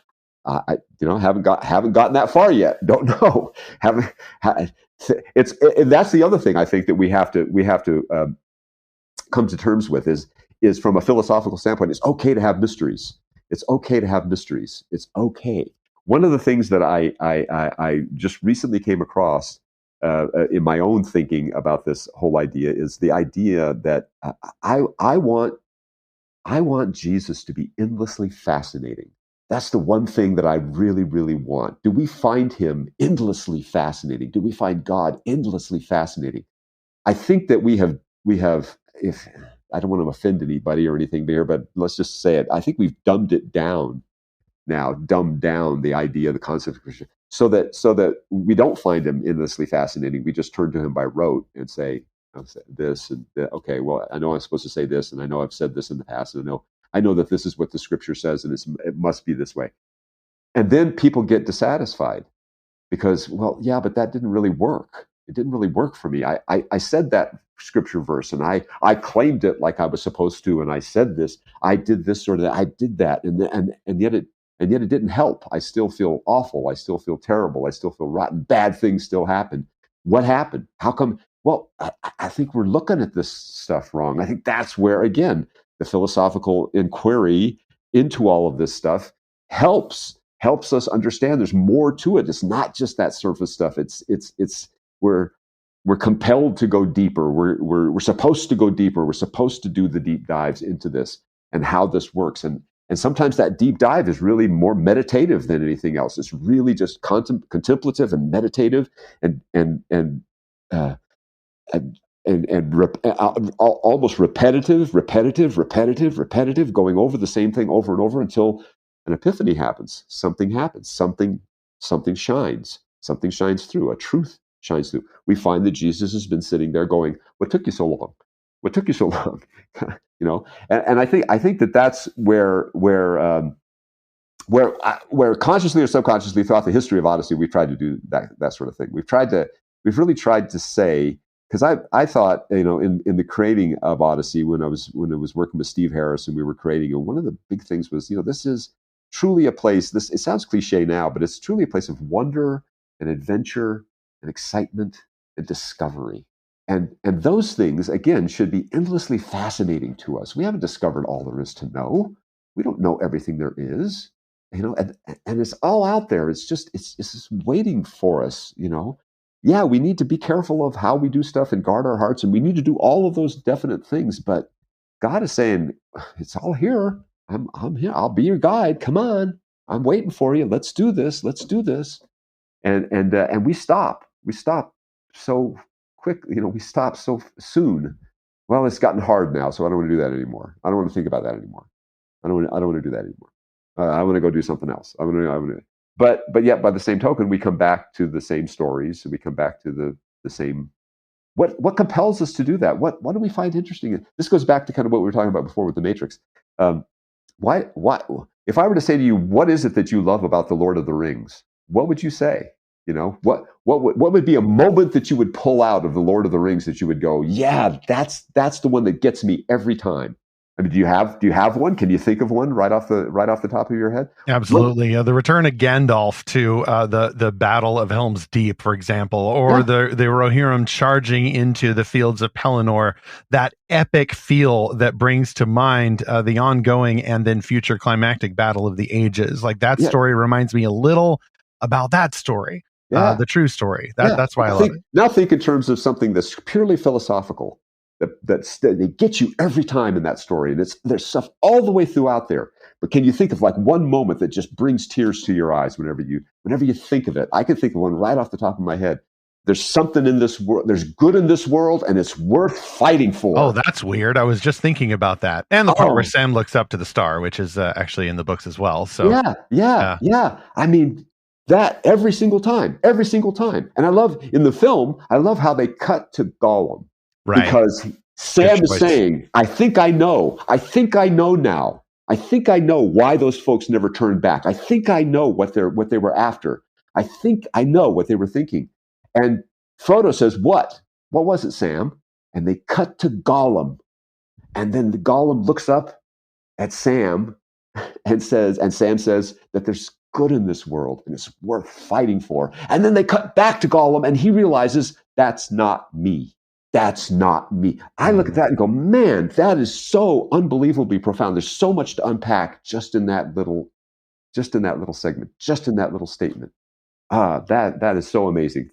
Haven't gotten that far yet. Don't know. That's the other thing I think that we have to come to terms with is from a philosophical standpoint. It's okay to have mysteries. It's okay to have mysteries. It's okay. One of the things that I just recently came across in my own thinking about this whole idea is the idea that I want Jesus to be endlessly fascinating. That's the one thing that I really, really want. Do we find him endlessly fascinating? Do we find God endlessly fascinating? I think that we have, if I don't want to offend anybody or anything here, but let's just say it. I think we've dumbed down the idea, the concept of Christian, so that we don't find him endlessly fascinating. We just turn to him by rote and say this and that. Okay, well, I know I'm supposed to say this, and I know I've said this in the past, and I know that this is what the scripture says, and it must be this way. And then people get dissatisfied because, well, yeah, but that didn't really work. It didn't really work for me. I said that scripture verse, and I claimed it like I was supposed to, and I said this, I did this sort of that, I did that, and yet it didn't help. I still feel awful. I still feel terrible. I still feel rotten. Bad things still happen. What happened? How come? Well, I think we're looking at this stuff wrong. I think that's where, again, the philosophical inquiry into all of this stuff helps us understand there's more to it. It's not just that surface stuff. We're compelled to go deeper. We're supposed to go deeper. We're supposed to do the deep dives into this and how this works. And sometimes that deep dive is really more meditative than anything else. It's really just contemplative and meditative almost repetitive, going over the same thing over and over until an epiphany happens. Something happens. Something shines. Something shines through. A truth shines through. We find that Jesus has been sitting there going, "What took you so long? What took you so long?" And I think that that's where consciously or subconsciously throughout the history of Odyssey, we've tried to do that sort of thing. We've really tried to say, because I thought, in the creating of Odyssey, when I was working with Steve Harris and we were creating it, one of the big things was, this is truly a place. It sounds cliche now, but it's truly a place of wonder and adventure and excitement and discovery. And those things, again, should be endlessly fascinating to us. We haven't discovered all there is to know. We don't know everything there is, and it's all out there. It's just waiting for us, Yeah, we need to be careful of how we do stuff and guard our hearts, and we need to do all of those definite things. But God is saying, it's all here. I'm here. I'll be your guide. Come on. I'm waiting for you. Let's do this. Let's do this. And we stop. We stop so quick. We stop so soon. Well, it's gotten hard now, so I don't want to do that anymore. I don't want to think about that anymore. I don't want to do that anymore. I want to go do something else. But yet, by the same token, we come back to the same stories. We come back to the same. What compels us to do that? What do we find interesting? This goes back to kind of what we were talking about before with the Matrix. Why? If I were to say to you, what is it that you love about the Lord of the Rings? What would you say? What would be a moment that you would pull out of the Lord of the Rings that you would go, yeah, that's the one that gets me every time. I mean, do you have one? Can you think of one right off the top of your head? Absolutely. The return of Gandalf to the Battle of Helm's Deep, for example, or the Rohirrim charging into the fields of Pelennor, that epic feel that brings to mind the ongoing and then future climactic Battle of the Ages. Like that story reminds me a little about that story, the true story. That's why I love it. Now think in terms of something that's purely philosophical. They get you every time in that story, and there's stuff all the way throughout there. But can you think of like one moment that just brings tears to your eyes whenever you think of it? I can think of one right off the top of my head. There's something in this world. There's good in this world, and it's worth fighting for. Oh, that's weird. I was just thinking about that, and the part where Sam looks up to the star, which is actually in the books as well. So yeah. I mean, that every single time. And I love in the film. I love how they cut to Gollum. Right. Because Sam is saying, I think I know now. I think I know why those folks never turned back. I think I know what they were after. I think I know what they were thinking. And Frodo says, what? What was it, Sam? And they cut to Gollum. And then the Gollum looks up at Sam and Sam says that there's good in this world and it's worth fighting for. And then they cut back to Gollum and he realizes that's not me. That's not me. I look at that and go, man, that is so unbelievably profound. There's so much to unpack just in that little segment, just in that little statement. That is so amazing.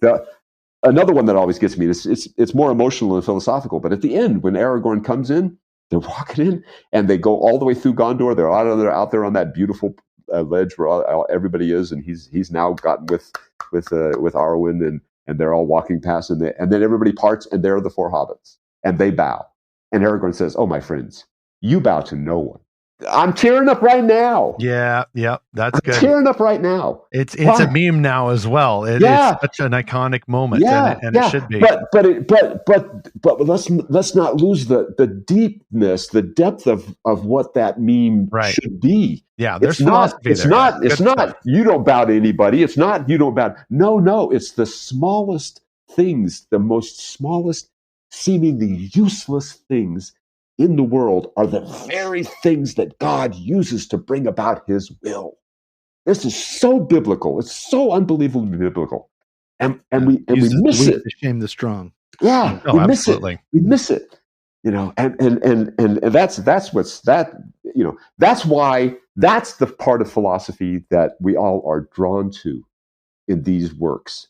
Another one that always gets me, it's more emotional and philosophical, but at the end, when Aragorn comes in, they're walking in and they go all the way through Gondor. They're out there on that beautiful ledge where everybody is, and he's now gotten with Arwen, and they're all walking past, and then everybody parts, and there are the four hobbits, and they bow. And Aragorn says, "Oh, my friends, you bow to no one." I'm tearing up right now. Yeah, that's good. I'm tearing up right now. It's a meme now as well. It's such an iconic moment, and it should be. But let's not lose the deepness, the depth of what that meme should be. Yeah, there's philosophy there. It's not you don't bow to anybody. It's not you don't bow. No, it's the smallest things, the most smallest, seemingly useless things in the world are the very things that God uses to bring about his will. This is so biblical. It's so unbelievably biblical. And we miss it. To shame the strong. Yeah. Oh, absolutely. We miss it. And that's why that's the part of philosophy that we all are drawn to in these works.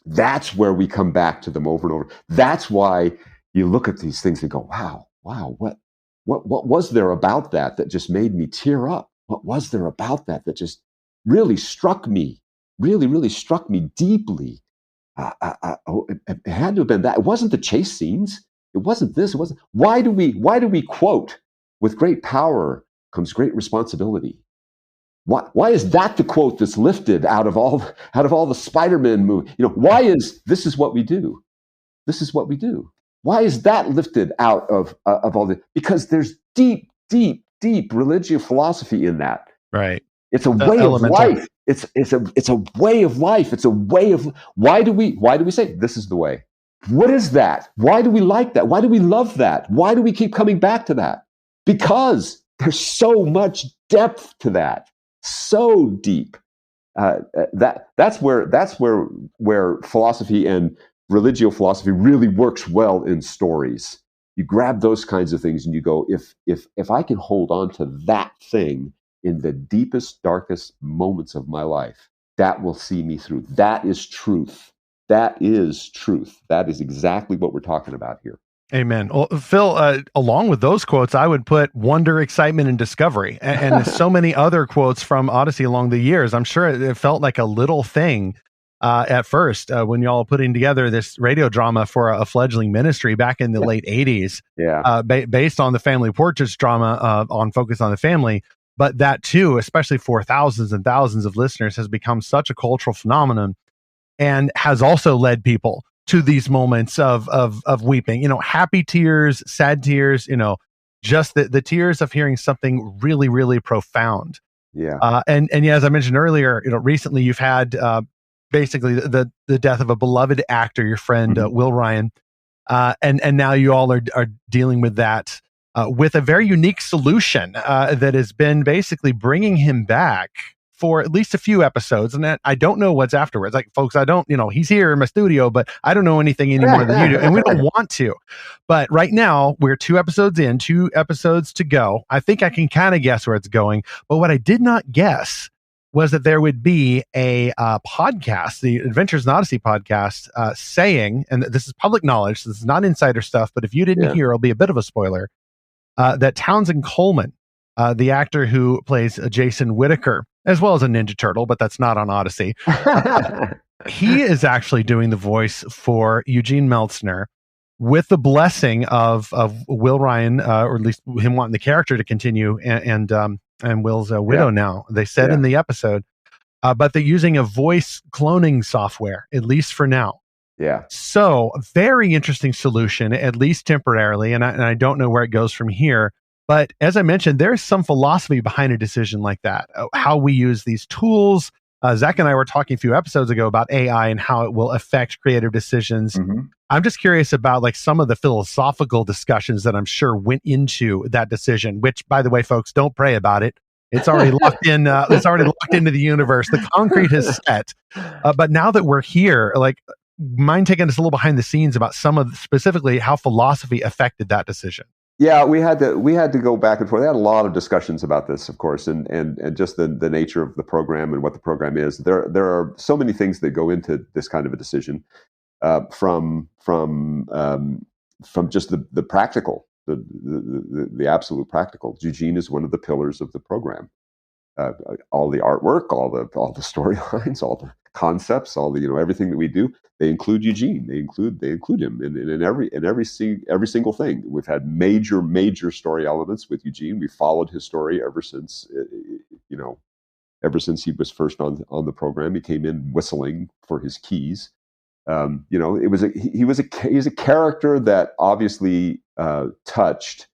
That's where we come back to them over and over. That's why you look at these things and go, wow, what was there about that just made me tear up? What was there about that just really struck me, really struck me deeply? It had to have been that. It wasn't the chase scenes. It wasn't this. It wasn't. Why do we quote, "With great power comes great responsibility"? Why is that the quote that's lifted out of all the Spider-Man movies? Why is this is what we do? This is what we do. Why is that lifted out of all the? Because there's deep religious philosophy in that. Right. It's a way of life. It's a way of life. It's a way of. Why do we say this is the way? What is that? Why do we like that? Why do we love that? Why do we keep coming back to that? Because there's so much depth to that. So deep. That's where philosophy and religio philosophy really works well in stories. You grab those kinds of things and you go, if I can hold on to that thing in the deepest, darkest moments of my life, that will see me through. That is truth. That is truth. That is exactly what we're talking about here. Amen. Well, Phil, along with those quotes, I would put wonder, excitement, and discovery, and so many other quotes from Odyssey along the years. I'm sure it felt like a little thing at first when y'all putting together this radio drama for a fledgling ministry back in the late 80s, based on the family portraits drama on Focus on the Family. But that too, especially for thousands and thousands of listeners, has become such a cultural phenomenon and has also led people to these moments of weeping, happy tears, sad tears, just the tears of hearing something really, really profound. Yeah. And as I mentioned earlier, recently you've had basically the death of a beloved actor, your friend, Will Ryan. And now you all are dealing with that with a very unique solution that has been basically bringing him back for at least a few episodes. And I don't know what's afterwards. Like, folks, I don't, he's here in my studio, but I don't know anything any more than you do. And we don't want to. But right now, we're 2 episodes in, 2 episodes to go. I think I can kind of guess where it's going. But what I did not guess was that there would be a podcast, the Adventures in Odyssey podcast, saying, and this is public knowledge, this is not insider stuff, but if you didn't hear, it'll be a bit of a spoiler, that Townsend Coleman, the actor who plays Jason Whittaker, as well as a Ninja Turtle, but that's not on Odyssey, he is actually doing the voice for Eugene Meltzner with the blessing of Will Ryan, or at least him wanting the character to continue, and Will's widow now. They said in the episode, but they're using a voice cloning software, at least for now. Yeah. So very interesting solution, at least temporarily. And I don't know where it goes from here. But as I mentioned, there's some philosophy behind a decision like that, how we use these tools. Zach and I were talking a few episodes ago about AI and how it will affect creative decisions. Mm-hmm. I'm just curious about like some of the philosophical discussions that I'm sure went into that decision, which, by the way, folks, don't pray about it. It's already locked in. It's already locked into the universe. The concrete is set. But now that we're here, like, mind taking us a little behind the scenes about some of specifically how philosophy affected that decision? Yeah, we had to go back and forth. They had a lot of discussions about this, of course, and just the nature of the program and what the program is. There are so many things that go into this kind of a decision, from just the practical, the absolute practical. Eugene is one of the pillars of the program. All the artwork, all the storylines, all the concepts, all the everything that we do, they include Eugene. They include him in every single thing. We've had major story elements with Eugene. We followed his story ever since ever since he was first on the program. He came in whistling for his keys. He's a character that obviously touched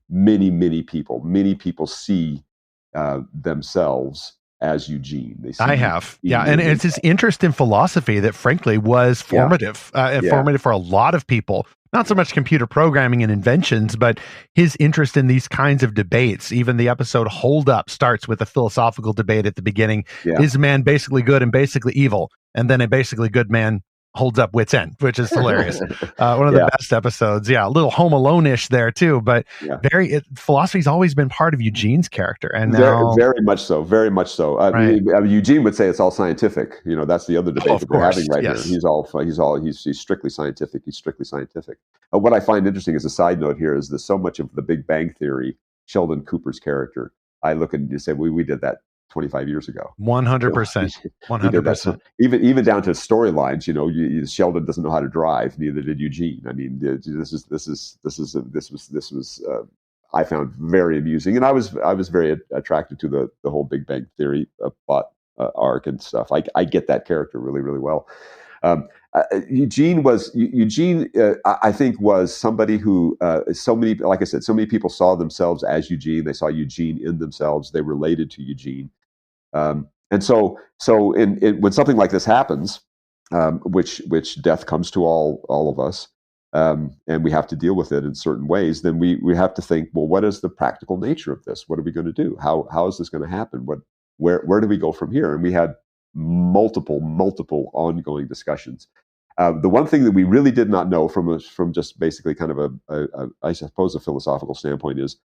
many people. Many people see themselves as Eugene. I have. Yeah. And it's his interest in philosophy that frankly was formative, formative for a lot of people. Not so much computer programming and inventions, but his interest in these kinds of debates. Even the episode Hold Up starts with a philosophical debate at the beginning. Yeah. Is man basically good and basically evil? And then a basically good man holds up wit's end, which is hilarious. One of the best episodes. Yeah, a little Home Alone-ish there too, but philosophy's always been part of Eugene's character, and now very much so. Right. Eugene would say it's all scientific. That's the other debate that we're having right here. He's strictly scientific. What I find interesting as a side note here is that so much of the Big Bang Theory, Sheldon Cooper's character, I look at and you say, we did that 25 years ago. 100%. 100%. So even down to storylines, Sheldon doesn't know how to drive, neither did Eugene. I mean, this was I found very amusing, and I was very attracted to the whole Big Bang Theory plot arc and stuff. I get that character really well. Eugene, I think, was somebody who so many people saw themselves as Eugene. They saw Eugene in themselves. They related to Eugene. And so when something like this happens, which death comes to all of us, and we have to deal with it in certain ways, then we have to think, well, what is the practical nature of this? What are we going to do? How is this going to happen? Where do we go from here? And we had multiple ongoing discussions. The one thing that we really did not know from just basically kind of I suppose a philosophical standpoint is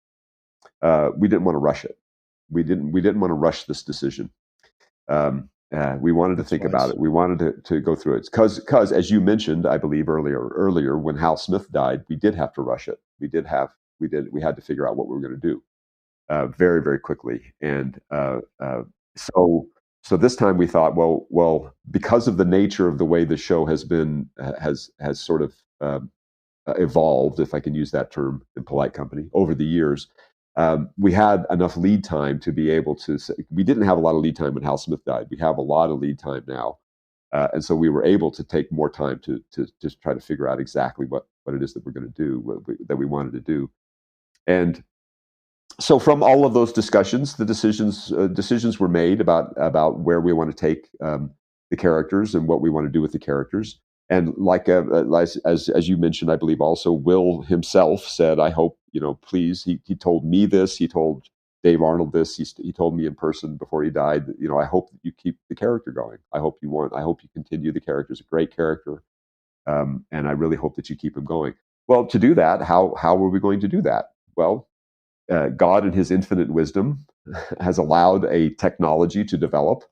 we didn't want to rush it. We didn't want to rush this decision. We wanted to think about it. We wanted to go through it because as you mentioned, I believe earlier when Hal Smith died, we did have to rush it. We had to figure out what we were going to do very, very quickly. And so this time we thought, well, because of the nature of the way the show has been has sort of evolved, if I can use that term in polite company, over the years. We had enough lead time to be able to say, we didn't have a lot of lead time when Hal Smith died. We have a lot of lead time now. And so we were able to take more time to just try to figure out exactly what it is that we're going to do, that we wanted to do. And so from all of those discussions, the decisions were made about where we want to take the characters and what we want to do with the characters. And like as you mentioned, I believe also Will himself said, I hope please, he told me this, he told Dave Arnold this, he told me in person before he died, that, I hope that you keep the character going. I hope you continue the character. It's a great character. And I really hope that you keep him going. Well, to do that, how are we going to do that? Well, God in his infinite wisdom has allowed a technology to develop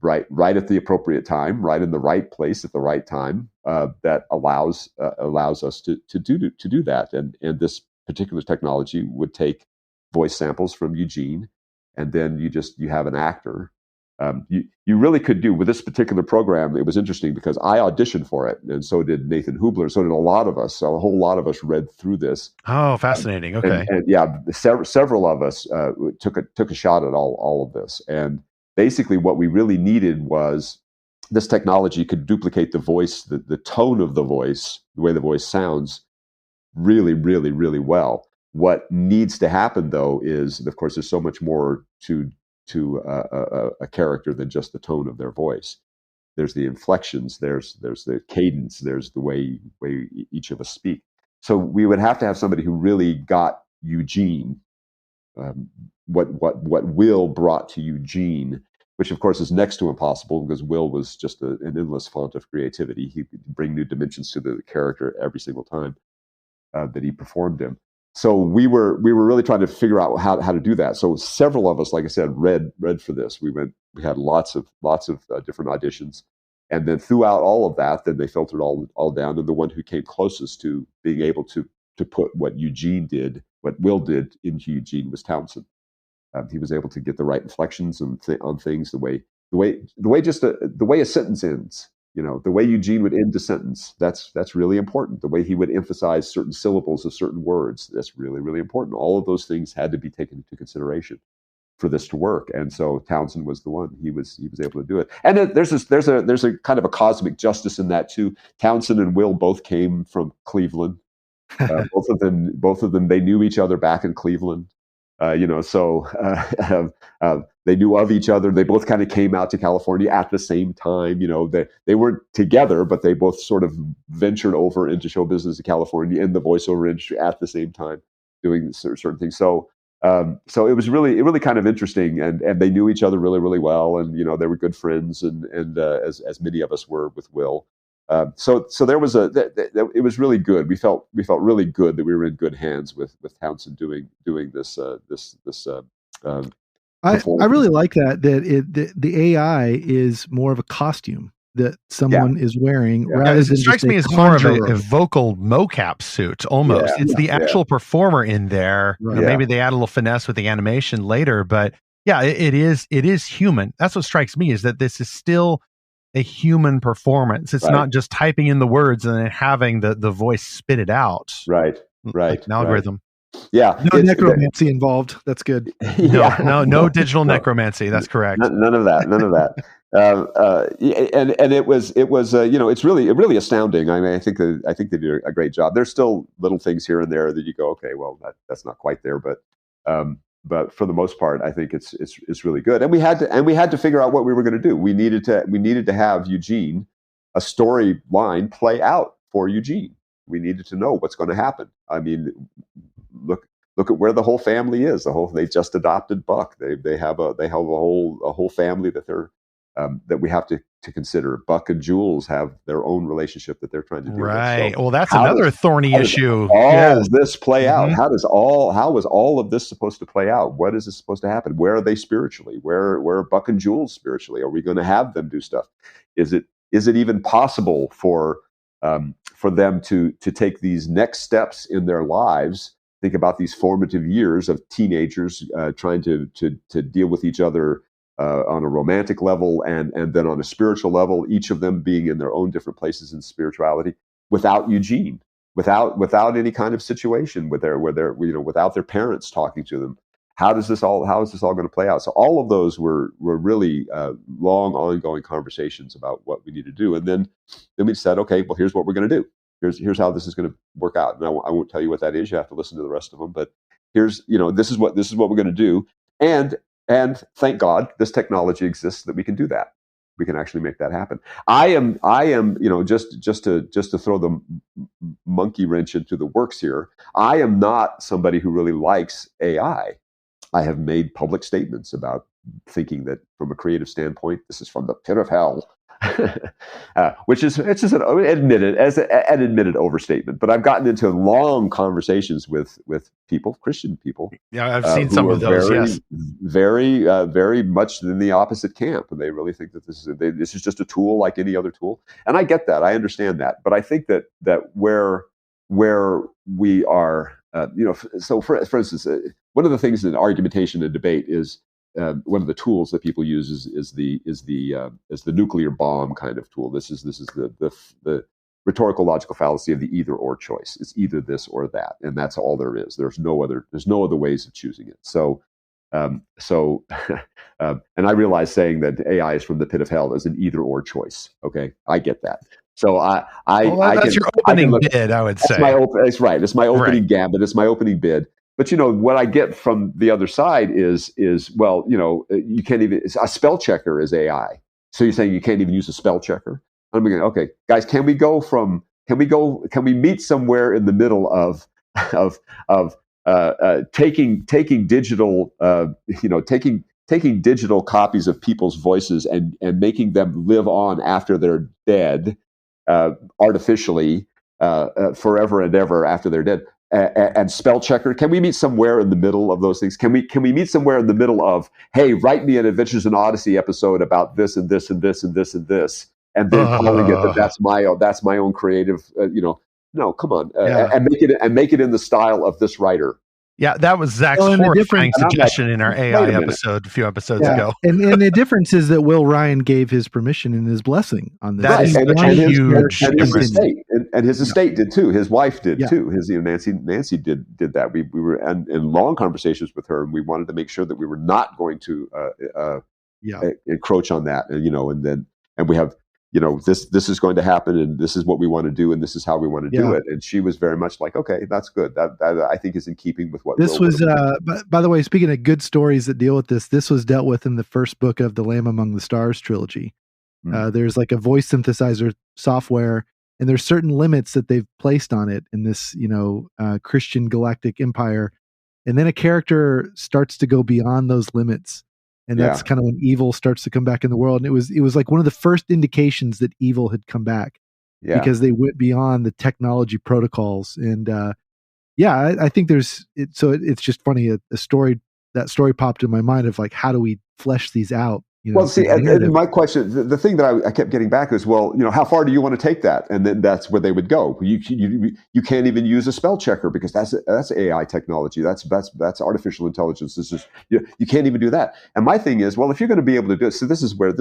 right at the appropriate time, right in the right place at the right time, that allows us to do that. And this particular technology would take voice samples from Eugene, and then you have an actor. You really could do with this particular program. It was interesting because I auditioned for it, and so did Nathan Hubler. So did a lot of us. So a whole lot of us read through this. Oh, fascinating. Okay, and yeah, several of us took a shot at all of this. And basically, what we really needed was this technology could duplicate the voice, the tone of the voice, the way the voice sounds, really, really, really well. What needs to happen, though, is, of course, there's so much more to a character than just the tone of their voice. There's the inflections, there's the cadence, there's the way each of us speak. So we would have to have somebody who really got Eugene, what Will brought to Eugene, which of course is next to impossible because Will was just an endless font of creativity. He could bring new dimensions to the character every single time that he performed him. So we were really trying to figure out how to do that. So several of us, like I said, read for this. We had lots of different auditions, and then throughout all of that, then they filtered all down. And the one who came closest to being able to put what Eugene did, what Will did into Eugene, was Townsend. He was able to get the right inflections on things, the way a sentence ends. The way Eugene would end a sentence, that's really important. The way he would emphasize certain syllables of certain words, that's really, really important. All of those things had to be taken into consideration for this to work. And so Townsend was the one. He was able to do it. And there's a kind of a cosmic justice in that too. Townsend and Will both came from Cleveland. Both of them, they knew each other back in Cleveland. They knew of each other. They both kind of came out to California at the same time. They weren't together, but they both sort of ventured over into show business in California in the voiceover industry at the same time, doing certain things. So it was really kind of interesting, and they knew each other really, really well, and they were good friends, and as many of us were with Will. So there was it was really good. We felt really good that we were in good hands with Townsend doing this. I really like that the AI is more of a costume that someone is wearing rather than it strikes me as more of a vocal mocap suit almost. It's the actual performer in there. Right. Maybe they add a little finesse with the animation later, but it is human. That's what strikes me, is that this is still a human performance. It's not just typing in the words and then having the voice spit it out. Right. Like an algorithm. Yeah. No necromancy involved. That's good. No digital necromancy. That's correct. None of that. And it was it's really astounding. I mean, I think they did a great job. There's still little things here and there that you go, okay, well, that's not quite there, but for the most part, I think it's really good. And we had to figure out what we were going to do. We needed to have Eugene, a storyline play out for Eugene. We needed to know what's going to happen. I mean, look at where the whole family is. They just adopted Buck. They have a whole family that they're that we have to consider. Buck and Jules have their own relationship that they're trying to do. Right. So well, that's another thorny issue. All this play out. How is all of this supposed to play out? What is this supposed to happen? Where are they spiritually? Where are Buck and Jules spiritually? Are we going to have them do stuff? Is it even possible for them to take these next steps in their lives? Think about these formative years of teenagers trying to deal with each other on a romantic level and then on a spiritual level, each of them being in their own different places in spirituality, without Eugene, without any kind of situation without their parents talking to them. How is this all going to play out? So all of those were really long, ongoing conversations about what we need to do. And then we said, okay, well, here's what we're going to do. Here's how this is going to work out. And I won't tell you what that is. You have to listen to the rest of them. But here's, this is what we're going to do. And thank God this technology exists that we can do that. actually make that happen. I am, just to throw the monkey wrench into the works here. I am not somebody who really likes AI. I have made public statements about thinking that from a creative standpoint, this is from the pit of hell. Which is it's just an admitted overstatement. But I've gotten into long conversations with people, Christian people. Yeah, I've seen some of those. Yes, very much in the opposite camp, and they really think that this is just a tool like any other tool. And I get that, I understand that, but I think that where we are, so for instance, one of the things in argumentation and debate is. One of the tools that people use is the nuclear bomb kind of tool. This is the rhetorical logical fallacy of the either or choice. It's either this or that, and that's all there is. There's no other ways of choosing it. So, and I realize saying that AI is from the pit of hell is an either or choice. Okay, I get that. So that's your opening bid, I would say. That's right. It's my opening gambit. It's my opening bid. But what I get from the other side is well, you can't even, a spell checker is AI. So you're saying you can't even use a spell checker? I'm going, okay, guys, can we meet somewhere in the middle of taking digital, taking digital copies of people's voices and making them live on after they're dead, artificially, forever and ever after they're dead. And spell checker, can we meet somewhere in the middle of those things? Can we meet somewhere in the middle of, hey, write me an Adventures in Odyssey episode about this and this and this and this and this, and then calling it that's my own creative, no, come on, and make it in the style of this writer. Yeah, that was Zach's horrifying suggestion in our AI episode a few episodes ago. And the difference is that Will Ryan gave his permission and his blessing on this. That is huge. And his estate did too. His wife did too. His Nancy did that. We were in long conversations with her, and we wanted to make sure that we were not going to encroach on that. And we have. This is going to happen, and this is what we want to do, and this is how we want to do it. And she was very much like, okay, that's good. That I think is in keeping with what this was. By the way, speaking of good stories that deal with this was dealt with in the first book of the Lamb Among the Stars trilogy. There's like a voice synthesizer software, and there's certain limits that they've placed on it in this, Christian galactic empire, and then a character starts to go beyond those limits. And that's kind of when evil starts to come back in the world. And it was like one of the first indications that evil had come back because they went beyond the technology protocols. And I think it's just funny. That story popped in my mind of like, how do we flesh these out? Well, see, and my question, the thing that I kept getting back is, well, how far do you want to take that? And then that's where they would go. You can't even use a spell checker because that's AI technology. That's artificial intelligence. This is you can't even do that. And my thing is, well, if you're going to be able to do it, so this is where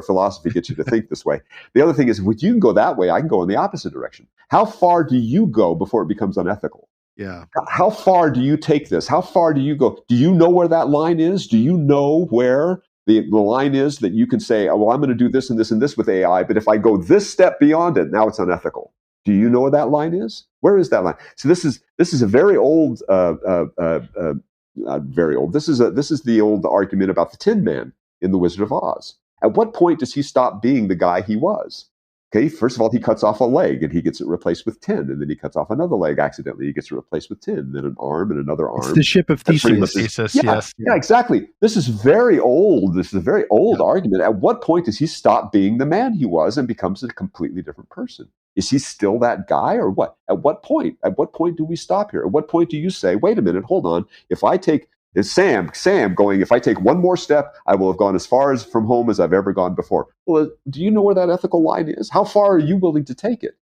philosophy gets you to think this way. The other thing is, if you can go that way, I can go in the opposite direction. How far do you go before it becomes unethical? Yeah. How far do you take this? How far do you go? Do you know where that line is? Do you know where the line is that you can say, oh, well, I'm going to do this and this and this with AI, but if I go this step beyond it, now it's unethical. Do you know where that line is? Where is that line? So this is a very old, not very old. This is the old argument about the Tin Man in The Wizard of Oz. At what point does he stop being the guy he was? Okay, first of all, he cuts off a leg and he gets it replaced with tin, and then he cuts off another leg accidentally. He gets it replaced with tin, then an arm and another arm. It's the ship of Theseus. Yes. Yeah, exactly. This is very old. This is a very old argument. At what point does he stop being the man he was and becomes a completely different person? Is he still that guy or what? At what point? At what point do we stop here? At what point do you say, wait a minute, hold on. If I take Sam going, if I take one more step, I will have gone as far as from home as I've ever gone before. Well, do you know where that ethical line is? How far are you willing to take it?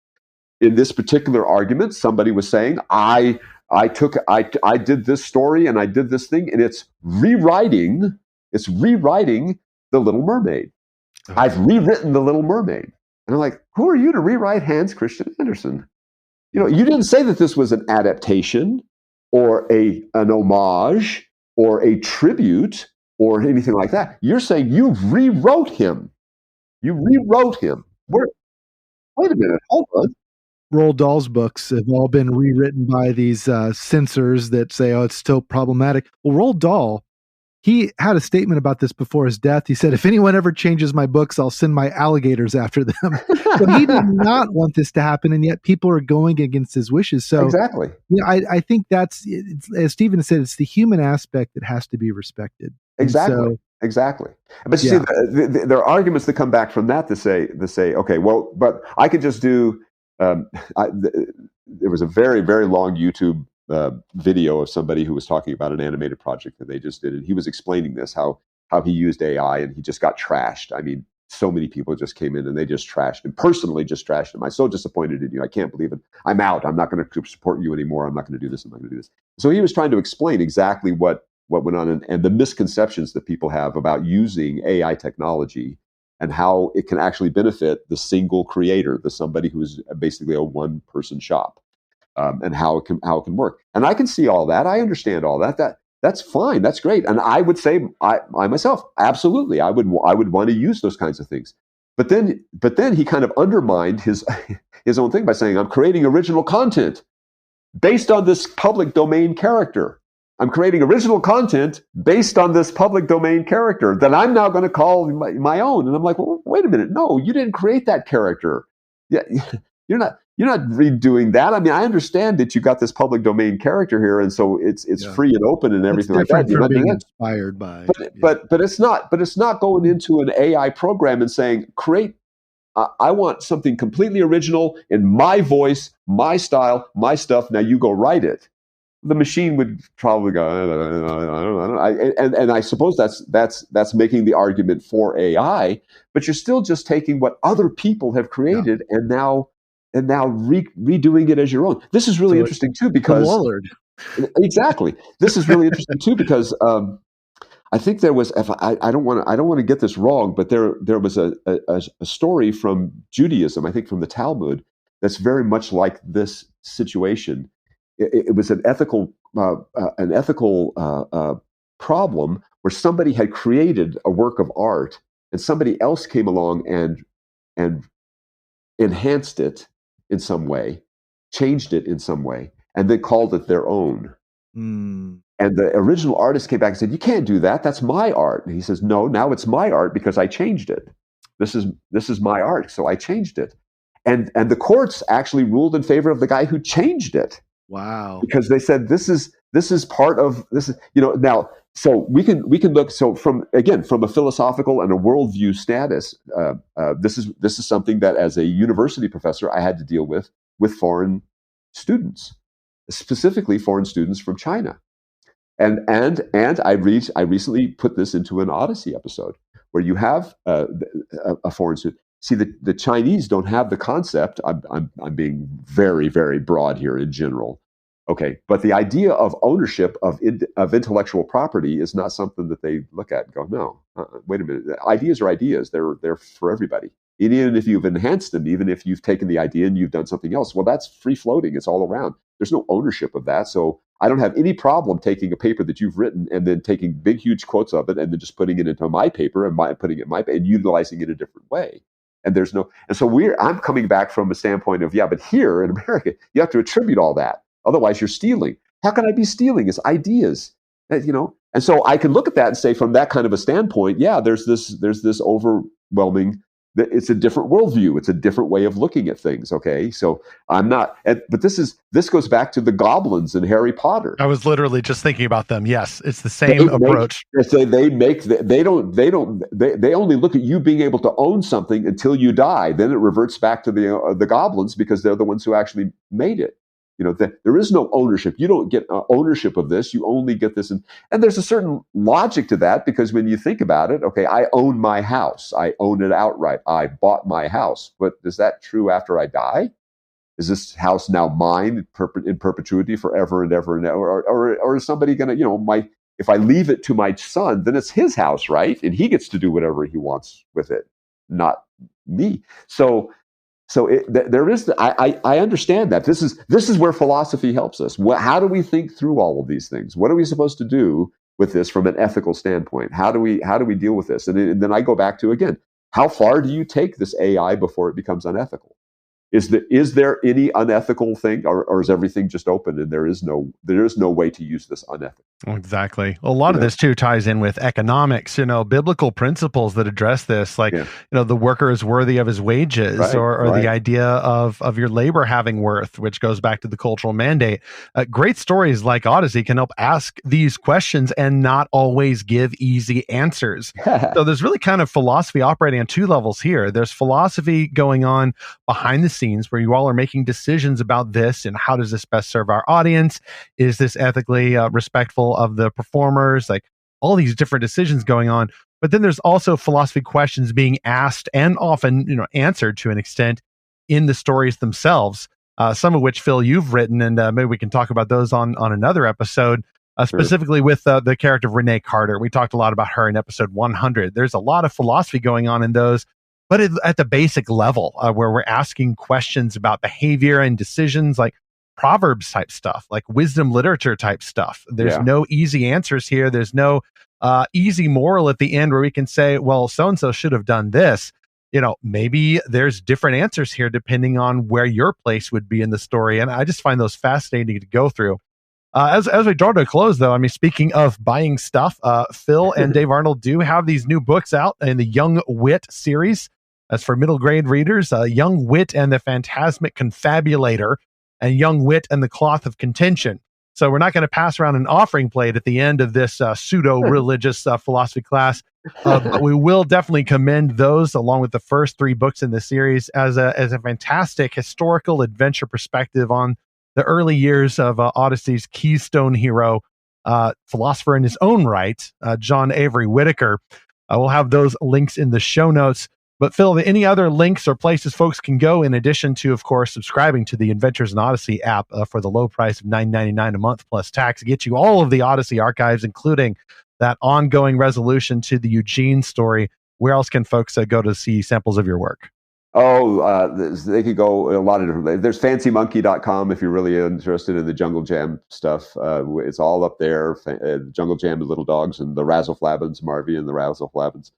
In this particular argument, somebody was saying, I did this story and I did this thing, and it's rewriting The Little Mermaid. Okay. I've rewritten The Little Mermaid. And I'm like, who are you to rewrite Hans Christian Andersen? You didn't say that this was an adaptation or an homage or a tribute or anything like that. You're saying you rewrote him. You rewrote him. Wait a minute, hold on. Roald Dahl's books have all been rewritten by these censors that say, oh, it's still problematic. Well, Roald Dahl, he had a statement about this before his death. He said, if anyone ever changes my books, I'll send my alligators after them. So he did not want this to happen, and yet people are going against his wishes. So Exactly. I think that's, as Stephen said, it's the human aspect that has to be respected. Exactly. Exactly. But you see, there are arguments that come back from that to say, okay, well, but I could just do. There was a very, very long YouTube video of somebody who was talking about an animated project that they just did, and he was explaining this, how he used AI, and he just got trashed. I mean, so many people just came in and they just trashed him, personally just trashed him. I'm so disappointed in you. I can't believe it. I'm out. I'm not going to support you anymore. I'm not going to do this. I'm not going to do this. So he was trying to explain exactly what went on and the misconceptions that people have about using AI technology and how it can actually benefit the single creator, somebody who is basically a one-person shop, and how it can work. And I can see all that. I understand all that. That's fine. That's great. And I would say, I myself, absolutely, I would want to use those kinds of things. But then he kind of undermined his own thing by saying, I'm creating original content based on this public domain character. I'm creating original content based on this public domain character that I'm now going to call my own. And I'm like, well, wait a minute. No, you didn't create that character. Yeah, you're not redoing that. I mean, I understand that you got this public domain character here, and so it's free and open and everything like that. You're not being inspired by, but it's not going into an AI program and saying, create. I want something completely original in my voice, my style, my stuff. Now you go write it. The machine would probably go, I don't know. And I suppose that's making the argument for AI, but you're still just taking what other people have created and now redoing it as your own. This is really interesting too, because exactly, this is really interesting too, because I think there was, I don't want to get this wrong, but there was a story from Judaism, I think from the Talmud, that's very much like this situation. It was an ethical problem where somebody had created a work of art, and somebody else came along and enhanced it in some way, changed it in some way, and then called it their own. And the original artist came back and said, "You can't do that. That's my art." And he says, "No, now it's my art because I changed it. This is my art, so I changed it." And the courts actually ruled in favor of the guy who changed it. Wow. Because they said this is part of this is, now, so we can look, so from a philosophical and a worldview status, this is something that as a university professor I had to deal with foreign students, specifically foreign students from China. And I recently put this into an Odyssey episode where you have a foreign student. See, the Chinese don't have the concept. I'm being very, very broad here in general. Okay, but the idea of ownership of intellectual property is not something that they look at and go, no, wait a minute. Ideas are ideas. They're for everybody. Even if you've enhanced them, even if you've taken the idea and you've done something else, well, that's free floating. It's all around. There's no ownership of that. So I don't have any problem taking a paper that you've written and then taking big, huge quotes of it and then just putting it into my paper and putting it in and utilizing it a different way. And so I'm coming back from a standpoint of, but here in America, you have to attribute all that. Otherwise you're stealing. How can I be stealing? It's ideas, And so I can look at that and say, from that kind of a standpoint, there's this overwhelming, it's a different worldview. It's a different way of looking at things. Okay. So I'm not, but this goes back to the goblins in Harry Potter. I was literally just thinking about them. Yes. It's the same approach. They only look at you being able to own something until you die. Then it reverts back to the goblins because they're the ones who actually made it. There is no ownership. You don't get ownership of this. You only get this. And there's a certain logic to that, because when you think about it, okay, I own my house. I own it outright. I bought my house. But is that true after I die? Is this house now mine in perpetuity forever and ever and ever? Or is somebody going to, if I leave it to my son, then it's his house, right? And he gets to do whatever he wants with it, not me. So there is. I understand that this is where philosophy helps us. How do we think through all of these things? What are we supposed to do with this from an ethical standpoint? How do we deal with this? And then I go back to, again, how far do you take this AI before it becomes unethical? is there any unethical thing, or is everything just open and there is no way to use this unethical? Exactly. A lot of this too ties in with economics, biblical principles that address this, like, the worker is worthy of his wages, Right, or the idea of your labor having worth, which goes back to the cultural mandate. Great stories like Odyssey can help ask these questions and not always give easy answers. So there's really kind of philosophy operating on two levels here. There's philosophy going on behind the scenes where you all are making decisions about this and how does this best serve our audience? Is this ethically respectful of the performers? Like, all these different decisions going on. But then there's also philosophy questions being asked and often, answered to an extent in the stories themselves. Some of which, Phil, you've written, and maybe we can talk about those on another episode. Specifically with the character of Renee Carter. We talked a lot about her in episode 100. There's a lot of philosophy going on in those, but at the basic level, where we're asking questions about behavior and decisions, like Proverbs type stuff, like wisdom literature type stuff. There's no easy answers here. There's no easy moral at the end where we can say, well, so-and-so should have done this. Maybe there's different answers here depending on where your place would be in the story. And I just find those fascinating to go through. As we draw to a close, though, I mean, speaking of buying stuff, Phil and Dave Arnold do have these new books out in the Young Wit series. As for middle grade readers, Young Wit and the Phantasmic Confabulator, and Young Wit and the Cloth of Contention. So we're not going to pass around an offering plate at the end of this pseudo-religious philosophy class, but we will definitely commend those along with the first three books in the series as a fantastic historical adventure perspective on the early years of Odyssey's keystone hero, philosopher in his own right, John Avery Whitaker. We'll have those links in the show notes. But Phil, any other links or places folks can go in addition to, of course, subscribing to the Adventures in Odyssey app for the low price of $9.99 a month plus tax, get you all of the Odyssey archives, including that ongoing resolution to the Eugene story. Where else can folks go to see samples of your work? They could go a lot of different places. There's fancymonkey.com if you're really interested in the Jungle Jam stuff. It's all up there. Jungle Jam, the Little Dogs, and the Razzleflabbins, Marvy and the Razzleflabbins.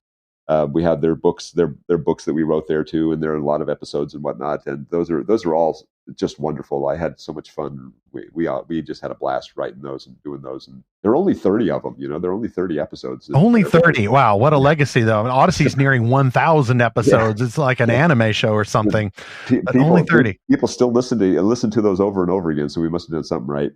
We have their books, their books that we wrote there too, and there are a lot of episodes and whatnot. And those are all just wonderful. I had so much fun. We just had a blast writing those and doing those. And there are only 30 of them. There are only 30 episodes. Only 30. Wow, what a legacy though. I mean, Odyssey's nearing 1,000 episodes. It's like an anime show or something. But only 30. People still listen to those over and over again. So we must have done something right.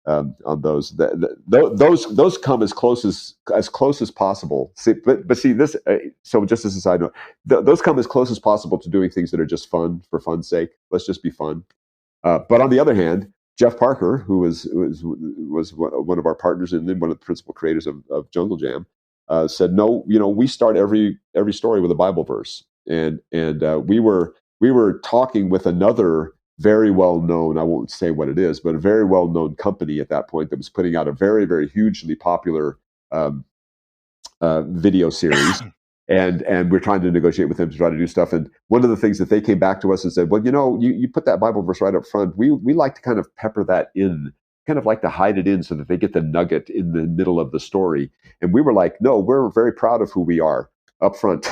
On those, those come as close as possible. See, but see this. So just as a side note, those come as close as possible to doing things that are just fun for fun's sake. Let's just be fun. But on the other hand, Jeff Parker, who was one of our partners and then one of the principal creators of Jungle Jam, said, no, we start every story with a Bible verse, and we were talking with another very well known, I won't say what it is, but a very well known company at that point that was putting out a very, very hugely popular video series. And we're trying to negotiate with them to try to do stuff. And one of the things that they came back to us and said, well, you put that Bible verse right up front. We like to kind of pepper that in, kind of like to hide it in so that they get the nugget in the middle of the story. And we were like, no, we're very proud of who we are up front.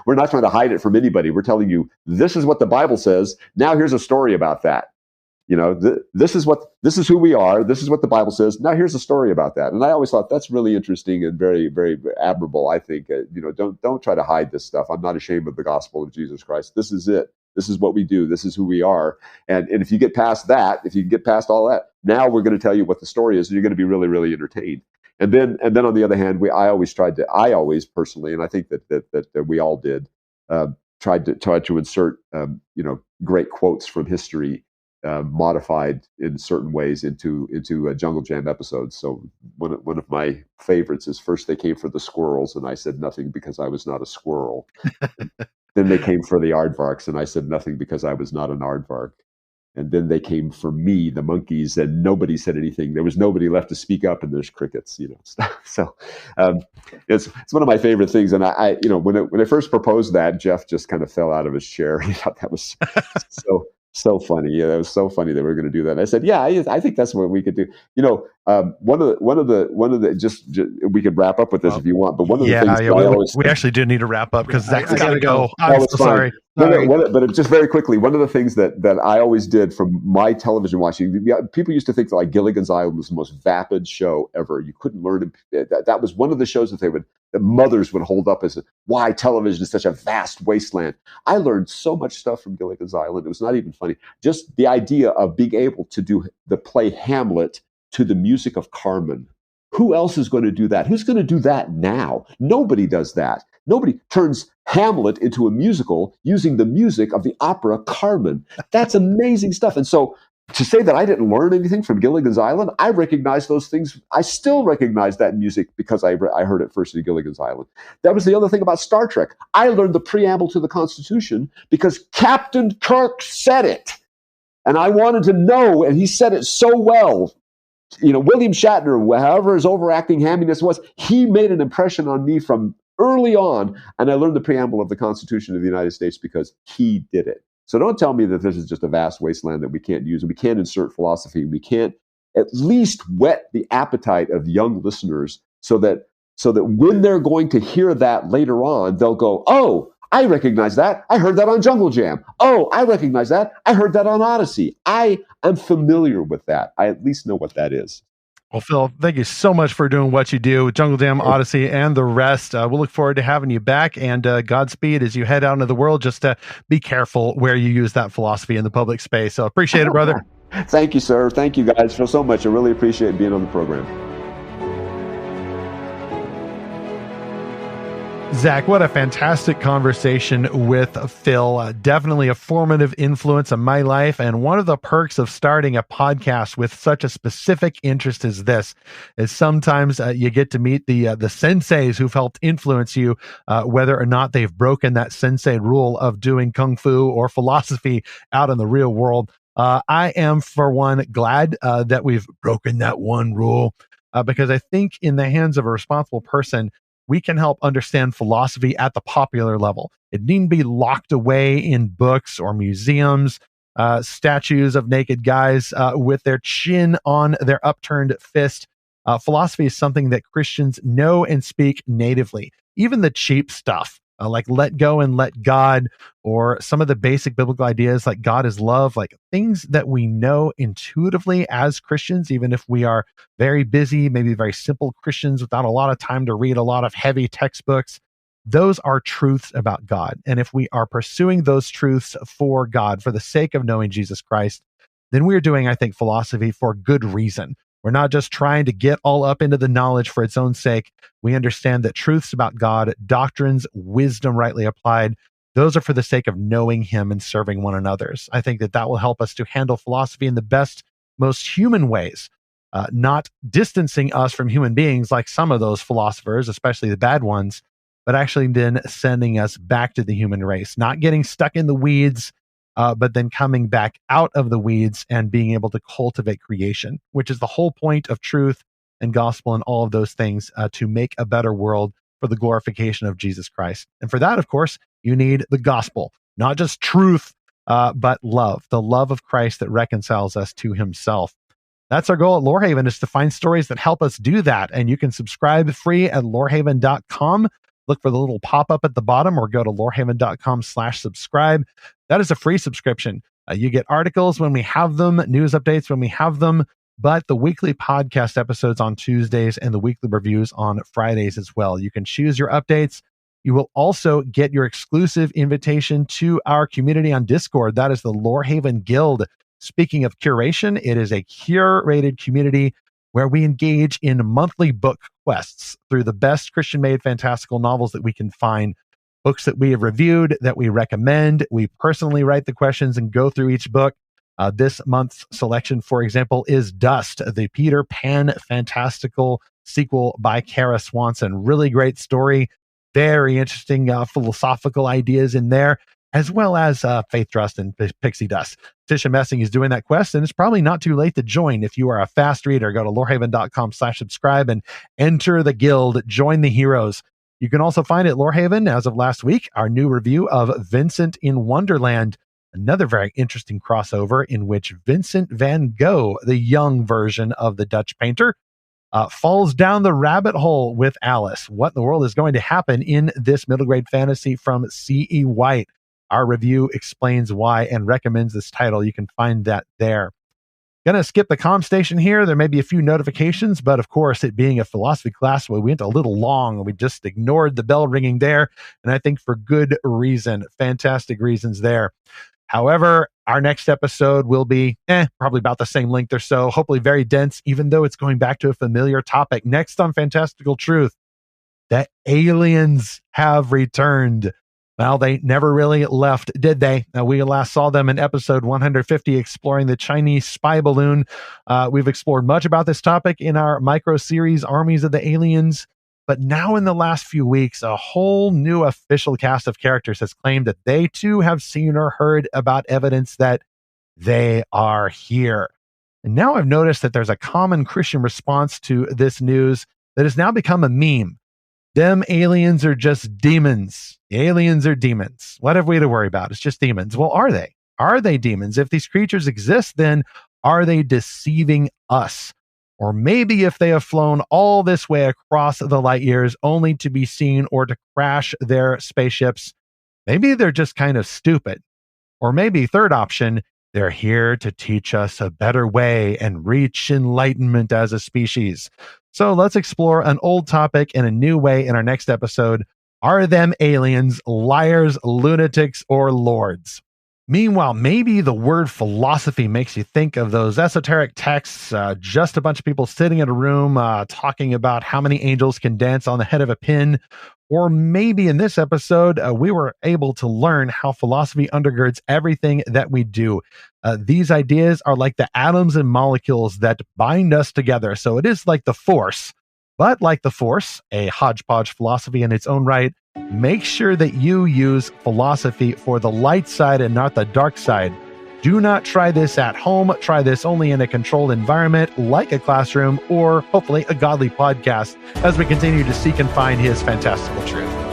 We're not trying to hide it from anybody. We're telling you, this is what the Bible says. Now here's a story about that. This is who we are. This is what the Bible says. Now here's a story about that. And I always thought that's really interesting and very, very admirable. I think, don't try to hide this stuff. I'm not ashamed of the gospel of Jesus Christ. This is it. This is what we do. This is who we are. And if you get past that, if you get past all that, now we're going to tell you what the story is, and you're going to be really, really entertained. And then on the other hand, I always personally, and I think that we all did, tried to insert, great quotes from history, modified in certain ways into Jungle Jam episodes. So one of my favorites is, first they came for the squirrels, and I said nothing because I was not a squirrel. Then they came for the aardvarks, and I said nothing because I was not an aardvark. And then they came for me, the monkeys, and nobody said anything. There was nobody left to speak up, and there's crickets, So it's one of my favorite things. And I when I first proposed that, Jeff just kind of fell out of his chair. He thought that was so funny. Yeah, it was so funny that we were going to do that. And I said, yeah, I think that's what we could do. One of the just we could wrap up with this if you want. But one of the things we actually do need to wrap up because Zach's got to go. I'm so sorry. Sorry. But just very quickly, one of the things that I always did from my television watching, people used to think that like Gilligan's Island was the most vapid show ever. You couldn't learn that was one of the shows that mothers would hold up as why television is such a vast wasteland. I learned so much stuff from Gilligan's Island. It was not even funny. Just the idea of being able to do the play Hamlet to the music of Carmen. Who else is going to do that? Who's going to do that now? Nobody does that. Nobody turns Hamlet into a musical using the music of the opera Carmen. That's amazing stuff. And so to say that I didn't learn anything from Gilligan's Island, I recognize those things. I still recognize that music because I heard it first in Gilligan's Island. That was the other thing about Star Trek. I learned the preamble to the Constitution because Captain Kirk said it. And I wanted to know, and he said it so well. William Shatner, however his overacting hamminess was, he made an impression on me from early on, and I learned the preamble of the Constitution of the United States because he did it. So don't tell me that this is just a vast wasteland that we can't use, and we can't insert philosophy. We can't at least whet the appetite of young listeners so that when they're going to hear that later on, they'll go, oh, I recognize that. I heard that on Jungle Jam. Oh, I recognize that. I heard that on Odyssey. I am familiar with that. I at least know what that is. Well, Phil, thank you so much for doing what you do with Jungle Jam, Odyssey, and the rest. We'll look forward to having you back, and Godspeed as you head out into the world. Just be careful where you use that philosophy in the public space. So appreciate it, brother. Thank you, sir. Thank you, guys, for so much. I really appreciate being on the program. Zach, what a fantastic conversation with Phil. Definitely a formative influence on my life. And one of the perks of starting a podcast with such a specific interest as this is sometimes you get to meet the senseis who've helped influence you, whether or not they've broken that sensei rule of doing kung fu or philosophy out in the real world. I am, for one, glad that we've broken that one rule because I think in the hands of a responsible person, we can help understand philosophy at the popular level. It needn't be locked away in books or museums, statues of naked guys with their chin on their upturned fist. Philosophy is something that Christians know and speak natively. Even the cheap stuff, like let go and let God, or some of the basic biblical ideas like God is love, like things that we know intuitively as Christians, even if we are very busy, maybe very simple Christians without a lot of time to read a lot of heavy textbooks. Those are truths about God. And if we are pursuing those truths for God, for the sake of knowing Jesus Christ, then we're doing, I think, philosophy for good reason. We're not just trying to get all up into the knowledge for its own sake. We understand that truths about God, doctrines, wisdom rightly applied, those are for the sake of knowing Him and serving one another. I think that will help us to handle philosophy in the best, most human ways, not distancing us from human beings like some of those philosophers, especially the bad ones, but actually then sending us back to the human race, not getting stuck in the weeds, but then coming back out of the weeds and being able to cultivate creation, which is the whole point of truth and gospel and all of those things, to make a better world for the glorification of Jesus Christ. And for that, of course, you need the gospel, not just truth, but love, the love of Christ that reconciles us to Himself. That's our goal at Lorehaven, is to find stories that help us do that. And you can subscribe free at lorehaven.com. Look for the little pop-up at the bottom or go to lorehaven.com/subscribe. That is a free subscription. You get articles when we have them, news updates when we have them, but the weekly podcast episodes on Tuesdays and the weekly reviews on Fridays as well. You can choose your updates. You will also get your exclusive invitation to our community on Discord. That is the Lorehaven Guild. Speaking of curation, it is a curated community where we engage in monthly book quests through the best Christian-made fantastical novels that we can find, books that we have reviewed, that we recommend. We personally write the questions and go through each book. This month's selection, for example, is Dust, the Peter Pan fantastical sequel by Kara Swanson. Really great story, very interesting philosophical ideas in there, as well as Faith Trust and Pixie Dust. Tisha Messing is doing that quest, and it's probably not too late to join. If you are a fast reader, go to lorehaven.com/subscribe and enter the guild, join the heroes. You can also find at Lorehaven, as of last week, our new review of Vincent in Wonderland, another very interesting crossover in which Vincent van Gogh, the young version of the Dutch painter, falls down the rabbit hole with Alice. What in the world is going to happen in this middle grade fantasy from C.E. White? Our review explains why and recommends this title. You can find that there. Gonna skip the comm station here. There may be a few notifications, but of course, it being a philosophy class, we went a little long. We just ignored the bell ringing there, and I think for good reason. Fantastic reasons there. However, our next episode will be probably about the same length or so, hopefully very dense, even though it's going back to a familiar topic. Next on Fantastical Truth, the aliens have returned. Well, they never really left, did they? We last saw them in episode 150, exploring the Chinese spy balloon. We've explored much about this topic in our micro-series, Armies of the Aliens. But now in the last few weeks, a whole new official cast of characters has claimed that they too have seen or heard about evidence that they are here. And now I've noticed that there's a common Christian response to this news that has now become a meme. Them aliens are just demons. The aliens are demons. What have we to worry about? It's just demons. Well, are they? Are they demons? If these creatures exist, then are they deceiving us? Or maybe if they have flown all this way across the light years only to be seen or to crash their spaceships, maybe they're just kind of stupid. Or maybe, third option, they're here to teach us a better way and reach enlightenment as a species. So let's explore an old topic in a new way in our next episode. Are them aliens liars, lunatics, or lords? Meanwhile, maybe the word philosophy makes you think of those esoteric texts, just a bunch of people sitting in a room talking about how many angels can dance on the head of a pin. Or maybe in this episode, we were able to learn how philosophy undergirds everything that we do. These ideas are like the atoms and molecules that bind us together. So it is like the Force, but like the Force, a hodgepodge philosophy in its own right. Make sure that you use philosophy for the light side and not the dark side. Do not try this at home. Try this only in a controlled environment like a classroom or hopefully a godly podcast as we continue to seek and find his fantastical truth.